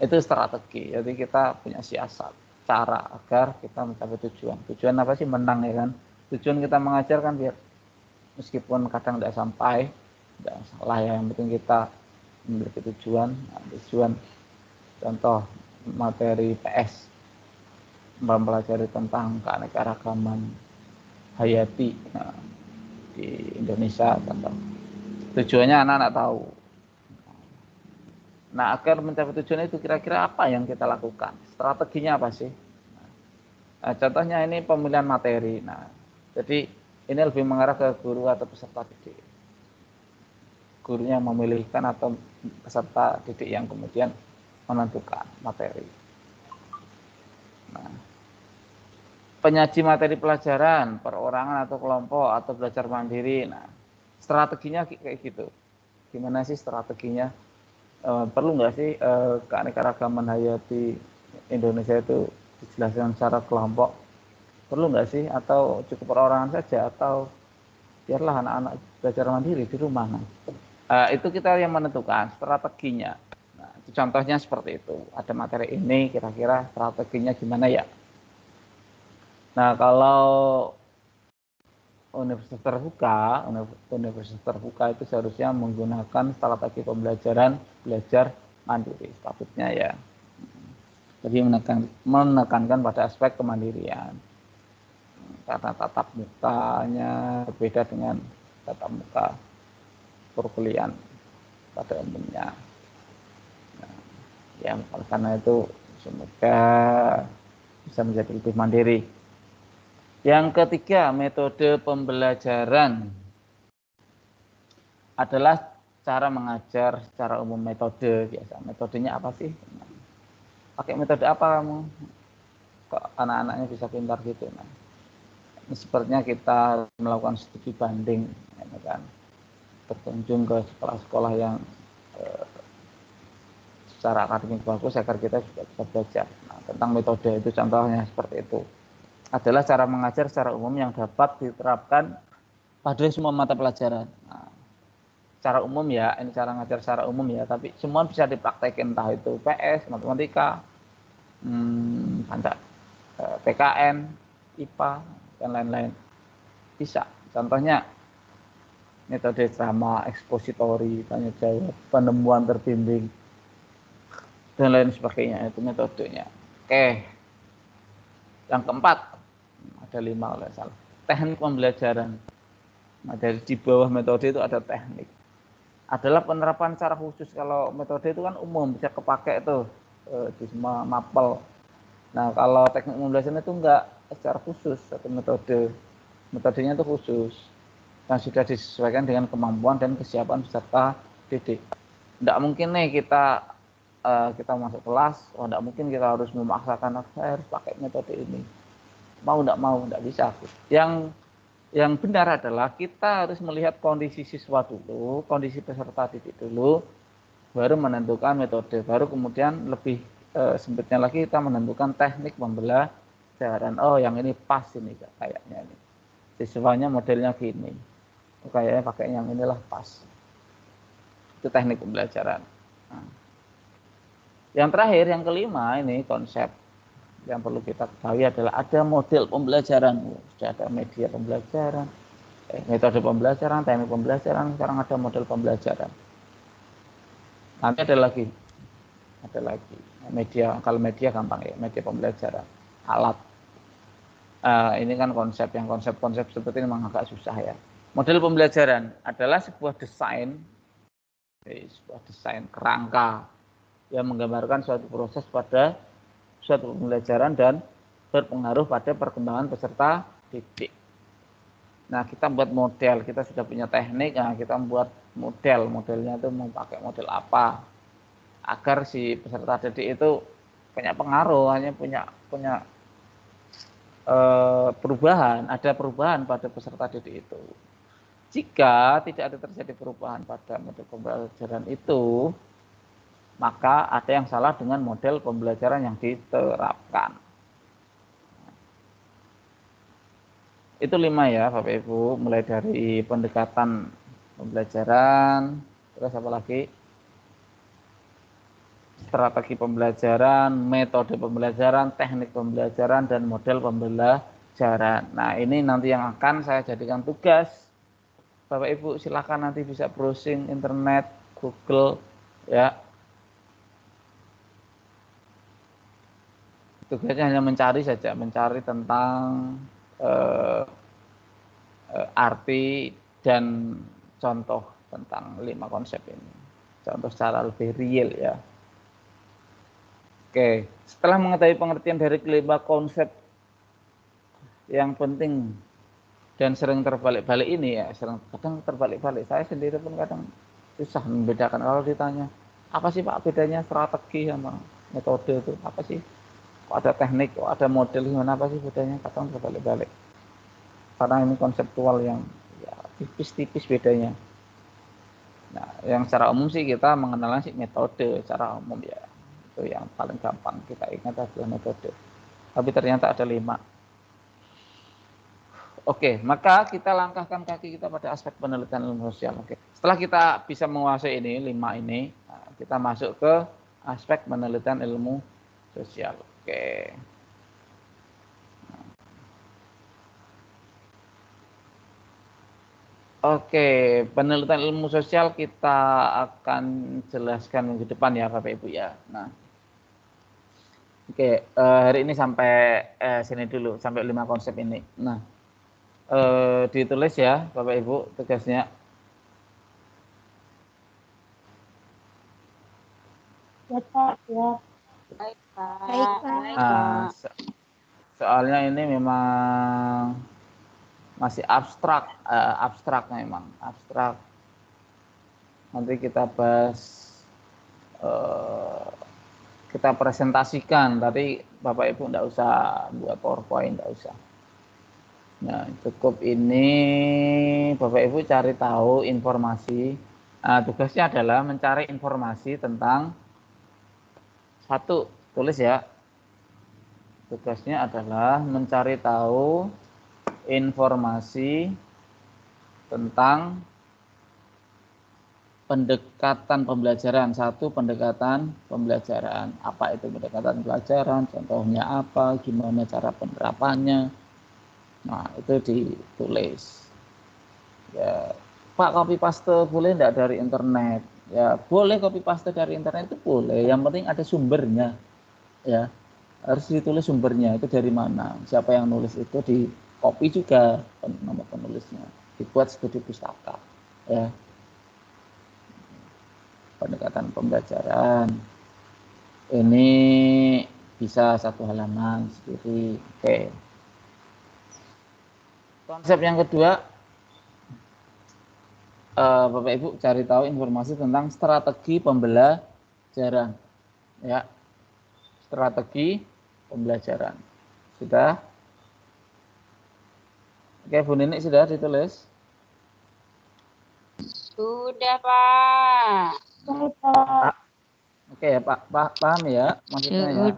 itu strategi. Jadi kita punya siasat, cara agar kita mencapai tujuan. Tujuan apa sih? Menang ya kan. Tujuan kita mengajar kan biar meskipun kadang tidak sampai, tidak salah ya. Yang penting kita memiliki tujuan. Nah, tujuan contoh materi PS, mempelajari tentang keanekaragaman hayati di Indonesia contoh. Tujuannya anak-anak tahu. Nah, agar mencapai tujuan itu kira-kira apa yang kita lakukan? Strateginya apa sih? Nah, contohnya ini pemilihan materi. Nah, jadi ini lebih mengarah ke guru atau peserta didik. Gurunya memilihkan atau peserta didik yang kemudian menentukan materi. Nah, penyaji materi pelajaran, perorangan atau kelompok atau belajar mandiri. Nah, strateginya kayak gitu. Gimana sih strateginya? Perlu nggak sih keanekaragaman hayati Indonesia itu dijelaskan secara kelompok? Perlu nggak sih? Atau cukup perorangan saja? Atau biarlah anak-anak belajar mandiri di rumah? Nah, itu kita yang menentukan strateginya. Nah, itu contohnya seperti itu. Ada materi ini, kira-kira strateginya gimana ya? Nah, kalau universitas terbuka itu seharusnya menggunakan strategi pembelajaran belajar mandiri, sepatutnya ya. Jadi menekankan pada aspek kemandirian. Karena tatap mukanya berbeda dengan tatap muka perkuliahan pada umumnya. Nah, ya, karena itu semoga bisa menjadi lebih mandiri. Yang ketiga, metode pembelajaran adalah cara mengajar secara umum. Metode biasa. Metodenya apa sih? Pakai metode apa kamu? Kok anak-anaknya bisa pintar gitu? Nah, ini sepertinya kita melakukan studi banding, ya kan? Berkunjung ke sekolah-sekolah yang secara akademik bagus agar kita juga bisa belajar. Nah, tentang metode itu contohnya seperti itu. Adalah cara mengajar secara umum yang dapat diterapkan pada semua mata pelajaran. Nah, secara umum ya, ini cara mengajar secara umum ya, tapi semua bisa dipraktekin, entah itu PS, matematika, PKN, IPA, dan lain-lain. Bisa. Contohnya metode ceramah, ekspositori, tanya jawab, penemuan terbimbing, dan lain sebagainya. Itu metodenya. Oke. Yang keempat, ada 5 oleh salah. Teknik pembelajaran. Nah, dari di bawah metode itu ada teknik. Adalah penerapan secara khusus. Kalau metode itu kan umum, bisa kepakai itu di semua mapel. Nah, kalau teknik pembelajaran itu enggak secara khusus, satu metode. Metodenya itu khusus. Dan sudah disesuaikan dengan kemampuan dan kesiapan peserta didik. Enggak mungkin nih kita masuk kelas, enggak mungkin kita harus memaksakan saya harus pakai metode ini. Mau enggak bisa. Yang benar adalah kita harus melihat kondisi siswa dulu, kondisi peserta didik dulu, baru menentukan metode, baru kemudian lebih sempitnya lagi kita menentukan teknik pembelajaran. Oh, yang ini pas ini kayaknya ini. Siswanya modelnya gini. Kayaknya pakai yang inilah pas. Itu teknik pembelajaran. Nah, yang terakhir, yang kelima, ini konsep yang perlu kita ketahui adalah ada model pembelajaran. Sudah ada media pembelajaran, metode pembelajaran, teknik pembelajaran, sekarang ada model pembelajaran. Nanti ada lagi media. Kalau media gampang ya, media pembelajaran, alat. Ini kan konsep seperti ini memang agak susah ya. Model pembelajaran adalah sebuah desain kerangka yang menggambarkan suatu proses pada suatu pembelajaran dan berpengaruh pada perkembangan peserta didik. Nah, kita buat model, kita sudah punya teknik, nah kita membuat modelnya itu mau pakai model apa agar si peserta didik itu punya pengaruh, hanya punya ada perubahan pada peserta didik itu. Jika tidak ada terjadi perubahan pada model pembelajaran itu, maka ada yang salah dengan model pembelajaran yang diterapkan. Itu 5 ya Bapak Ibu, mulai dari pendekatan pembelajaran, terus apa lagi? Strategi pembelajaran, metode pembelajaran, teknik pembelajaran, dan model pembelajaran. Nah, ini nanti yang akan saya jadikan tugas. Bapak Ibu silakan nanti bisa browsing internet, Google ya. Tugasnya hanya mencari saja, mencari tentang arti dan contoh tentang 5 konsep ini. Contoh secara lebih real ya. Oke, setelah mengetahui pengertian dari kelima konsep yang penting dan sering terbalik-balik ini ya, kadang terbalik-balik. Saya sendiri pun kadang susah membedakan kalau ditanya Apa sih Pak bedanya strategi sama metode itu? Apa sih? Kok ada teknik, kok ada model, gimana apa sih bedanya? Kadang berbalik-balik. Karena ini konseptual yang ya, tipis-tipis bedanya. Nah, yang secara umum sih kita mengenalnya sih metode secara umum ya. Itu yang paling gampang kita ingat adalah metode. Tapi ternyata ada 5. Oke, maka kita langkahkan kaki kita pada aspek penelitian ilmu sosial. Oke. Setelah kita bisa menguasai ini, 5 ini, kita masuk ke aspek penelitian ilmu sosial. Oke. Oke, penelitian ilmu sosial kita akan jelaskan minggu depan ya Bapak Ibu ya. Nah, oke, hari ini sampai sini dulu, sampai 5 konsep ini. Nah, ditulis ya Bapak Ibu tugasnya. Ya Pak, ya. Baik, Pak. Baik, Pak. Baik, Nah, Pak. soalnya ini memang masih abstrak, memang abstrak. Nanti kita bahas, kita presentasikan. Tapi Bapak Ibu enggak usah buat PowerPoint, enggak usah. Nah, cukup ini Bapak Ibu cari tahu informasi. Nah, tugasnya adalah mencari informasi tentang satu, tulis ya. Tugasnya adalah mencari tahu informasi tentang pendekatan pembelajaran. Satu, pendekatan pembelajaran. Apa itu pendekatan pembelajaran? Contohnya apa? Gimana cara penerapannya? Nah, itu ditulis. Ya, Pak, copy paste boleh enggak dari internet? Ya, boleh copy paste dari internet itu boleh. Yang penting ada sumbernya. Ya, harus ditulis sumbernya. Itu dari mana? Siapa yang nulis itu di copy juga nama penulisnya. Dibuat studi pustaka. Ya. Pendekatan pembelajaran. Ini bisa 1 halaman sendiri. Oke. Konsep yang kedua, Bapak Ibu cari tahu informasi tentang strategi pembelajaran. Ya. Strategi pembelajaran. Sudah? Oke, Bu Nini sudah ditulis? Sudah, Pak. Baik, Pak. Oke ya Pak, paham ya maksudnya ya.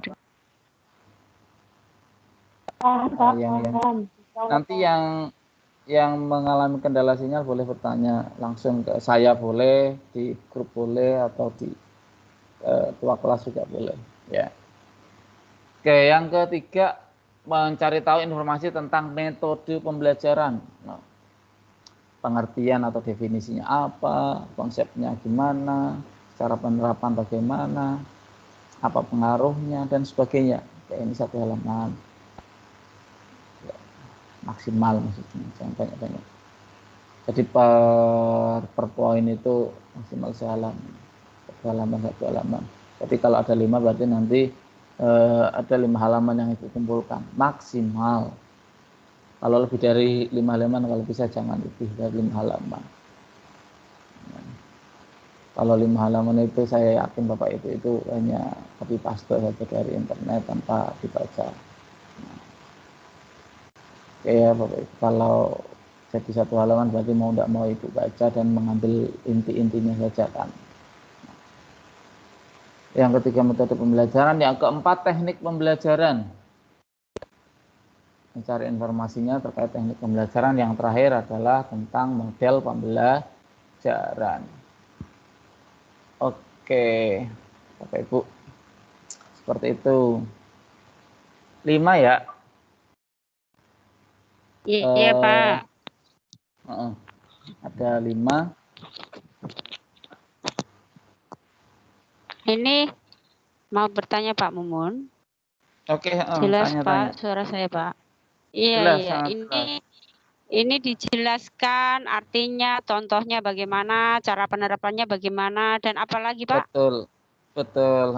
Paham, Yang nanti yang mengalami kendala sinyal boleh bertanya langsung ke saya, boleh di grup boleh, atau di ketua kelas juga boleh ya. Oke, yang ketiga, mencari tahu informasi tentang metode pembelajaran. Nah, pengertian atau definisinya apa, konsepnya gimana, cara penerapan bagaimana, apa pengaruhnya dan sebagainya. Kayak ini 1 halaman ya, maksimal, maksudnya jangan banyak-banyak. Jadi per poin itu maksimal 1 halaman, 1 halaman. Jadi kalau ada 5 berarti nanti ada 5 halaman yang itu kumpulkan maksimal. Kalau lebih dari 5 halaman, kalau bisa jangan lebih dari 5 halaman. Kalau 5 halaman itu saya yakin Bapak Ibu itu hanya copy paste saja dari internet tanpa dibaca. Oke ya Bapak Ibu, kalau jadi 1 halaman berarti mau tidak mau Ibu baca dan mengambil inti-intinya saja kan. Yang ketiga, metode pembelajaran. Yang keempat, teknik pembelajaran. Mencari informasinya terkait teknik pembelajaran. Yang terakhir adalah tentang model pembelajaran. Oke, Bapak Ibu, seperti itu. 5 ya? Iya, Pak. Ada 5. Ini mau bertanya Pak Mumun. Oke, Jelas tanya. Pak, suara saya Pak. Iya, jelas, iya. Jelas. Ini dijelaskan artinya, contohnya bagaimana, cara penerapannya bagaimana, dan apa lagi Pak? Betul.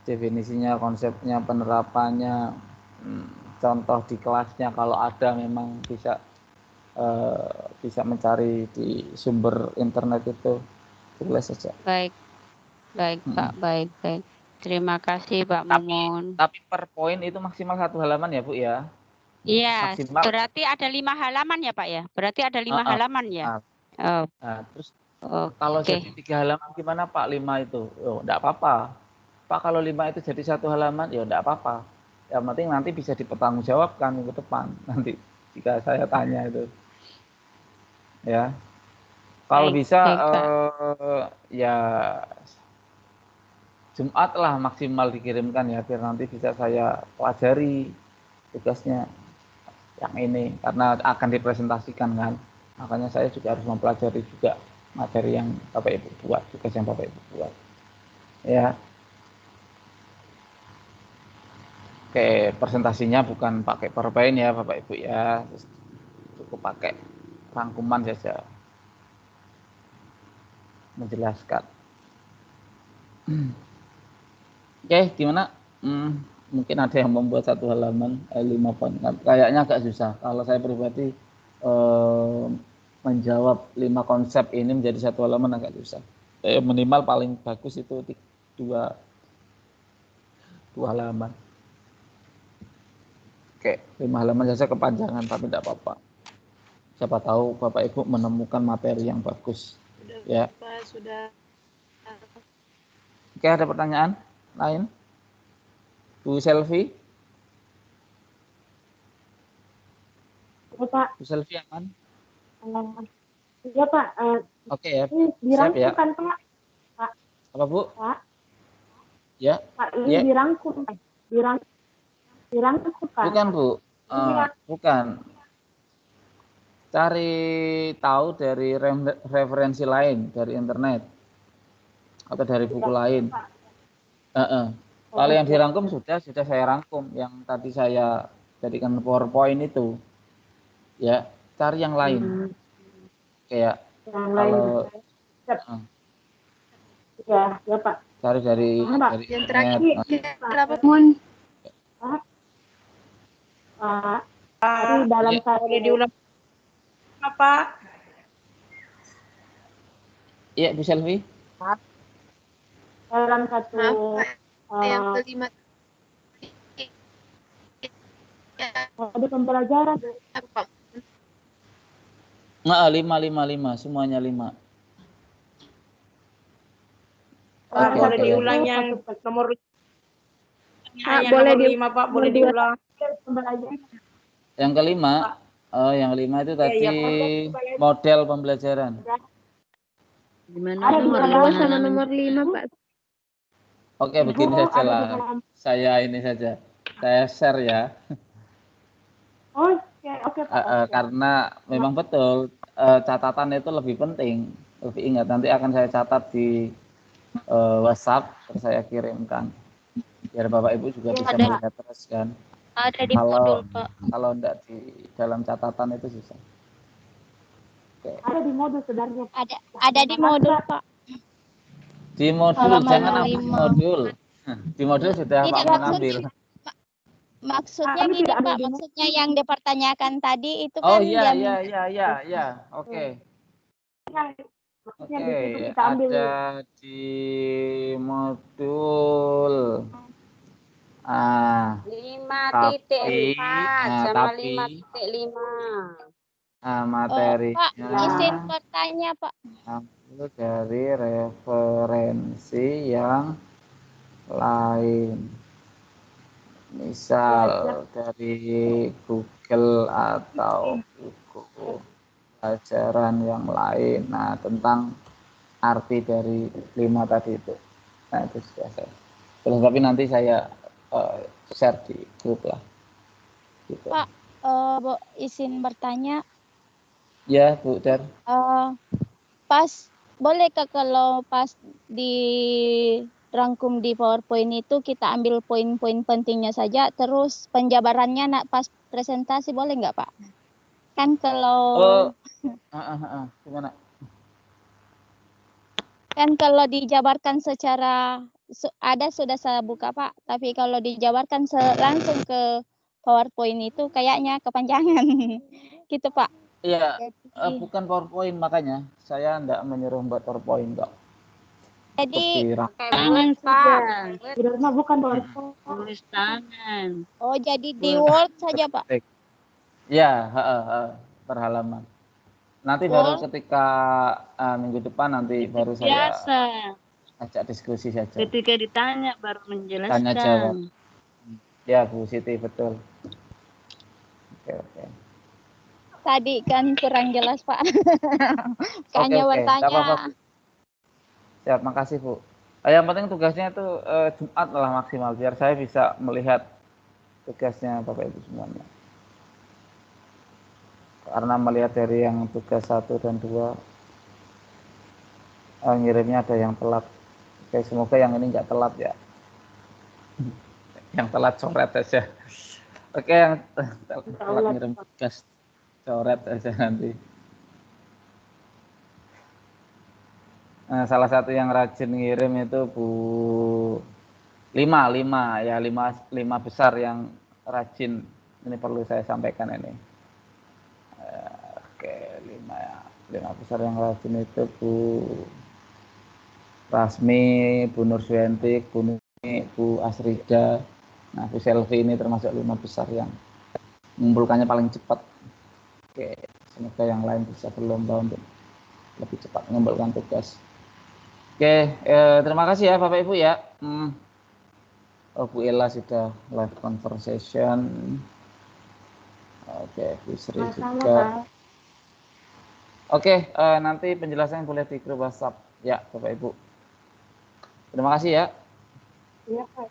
Definisinya, konsepnya, penerapannya, contoh di kelasnya kalau ada, memang bisa mencari di sumber internet itu. Tulis saja. Baik, baik Pak, baik. Terima kasih Pak Mumun. Tapi per poin itu maksimal 1 halaman ya Bu ya? Iya, Maksimal. berarti ada 5 halaman ya Pak ya? Berarti ada 5 halaman ya? Oh. Nah, terus kalau jadi 3 halaman gimana Pak 5 itu? Oh, enggak apa-apa. Pak kalau 5 itu jadi 1 halaman, ya enggak apa-apa. Yang penting nanti bisa dipertanggungjawabkan minggu depan nanti jika saya tanya itu. Ya. Kalau bisa ya Jumat lah maksimal dikirimkan ya biar nanti bisa saya pelajari tugasnya yang ini karena akan dipresentasikan kan. Makanya saya juga harus mempelajari juga materi yang Bapak Ibu buat, tugas yang Bapak Ibu buat. Ya. Oke, presentasinya bukan pakai PowerPoint ya Bapak Ibu ya. Cukup pakai rangkuman saja. Menjelaskan. Oke, gimana? Mungkin ada yang membuat 1 halaman 5 poin. Kayaknya agak susah. Kalau saya pribadi menjawab 5 konsep ini menjadi 1 halaman agak susah. Minimal paling bagus itu 2 halaman. Oke, 5 halaman saja kepanjangan tapi tidak apa-apa. Siapa tahu Bapak Ibu menemukan materi yang bagus. Ya. Sudah. Oke, ada pertanyaan lain? Bu Selvi? Ya, Pak. Bu Selvi aman? Iya, Pak. Oke ya. Dirangkum ya. kan, Pak? Pak. Apa, Bu? Pak. Ya. Pak, ini dirangkum. Dirangkum kan? Bukan, Bu. Bukan. Cari tahu dari referensi lain, dari internet. Atau dari buku lain. Kalau yang dirangkum sudah saya rangkum. Yang tadi saya jadikan PowerPoint itu. Ya, cari yang lain. Kayak yang kalau ya Pak. Cari dari yang terakhir berapa dalam boleh diulang apa? Iya, Bu Selvi. Dalam satu yang kelima ada pembelajaran. Nggak, 5 semuanya 5. Boleh diulang yang nomor boleh nomor 5 Pak, boleh diulang. Yang kelima, yang 5 itu tadi model pembelajaran. Ada di bawah sama nomor 5 Pak. Oke, begini saja lah. Saya ini saja. Saya share ya. Oke, Pak. Karena memang betul catatan itu lebih penting. Lebih ingat, nanti akan saya catat di WhatsApp, terus saya kirimkan. Biar Bapak Ibu juga bisa melihat terus kan. Ada di modul, Pak. Kalau enggak di dalam catatan itu susah. Oke. Ada di modul sebenarnya. Ada di modul, Pak. Di modul, jangan ambil modul. Di modul sudah Pak mengambil. Maksudnya gini Pak, maksudnya yang dipertanyakan tadi itu Oh kan iya. Oke. Oke, ada di modul 5.4 sama 5.5. Materinya. Pak, izin bertanya Pak. Ambil dari referensi yang lain. Misal dari Google atau buku pelajaran yang lain. Nah, tentang arti dari 5 tadi itu. Nah, itu sudah saya. Terus tapi nanti saya share di grup lah. Gitu. Pak, Bu, izin bertanya. Ya, Bu Dar. Bolehkah kalau pas di rangkum di PowerPoint itu kita ambil poin-poin pentingnya saja, terus penjabarannya pas presentasi boleh nggak Pak? Kan kalau gimana? Kan kalau dijabarkan secara sudah saya buka Pak, tapi kalau dijabarkan langsung ke PowerPoint itu kayaknya kepanjangan gitu Pak. Iya, bukan PowerPoint makanya saya enggak menyuruh buat PowerPoint kok. Jadi Tangan sudah. Sebenarnya bukan doang. Tulis tangan. oh jadi di Word saja Pak. Ya, per halaman. Nanti baru Word. ketika minggu depan nanti Itu baru saya biasa. ajak diskusi saja. Ketika ditanya baru menjelaskan. Tanya jawab. Ya Bu Siti, betul. Oke. Tadi kan kurang jelas Pak. Oke. Kayaknya Nggak bertanya. apa-apa, Bu. Siap, makasih Bu. Yang penting tugasnya itu Jumat lah maksimal, biar saya bisa melihat tugasnya Bapak Ibu semuanya. Karena melihat dari yang tugas 1 dan 2, ngirimnya ada yang telat. Oke, semoga yang ini nggak telat ya. Yang telat coret aja. Oke, yang telat ngirim tugas coret aja nanti. Nah, salah satu yang rajin ngirim itu Bu 5 besar yang rajin. Ini perlu saya sampaikan ini. Oke, 5 besar yang rajin itu Bu Rasmi, Bu Nursuentik, Bu Asrida. Nah, Bu Selvi ini termasuk 5 besar yang mengumpulkannya paling cepat. Oke, semoga yang lain bisa berlomba untuk lebih cepat mengumpulkan tugas. Oke, terima kasih ya Bapak Ibu ya. Oh, Bu Ella sudah live conversation. Oke, Bu Sri juga. Oke, nanti penjelasan boleh di grup WhatsApp ya Bapak Ibu. Terima kasih ya. Iya, Pak.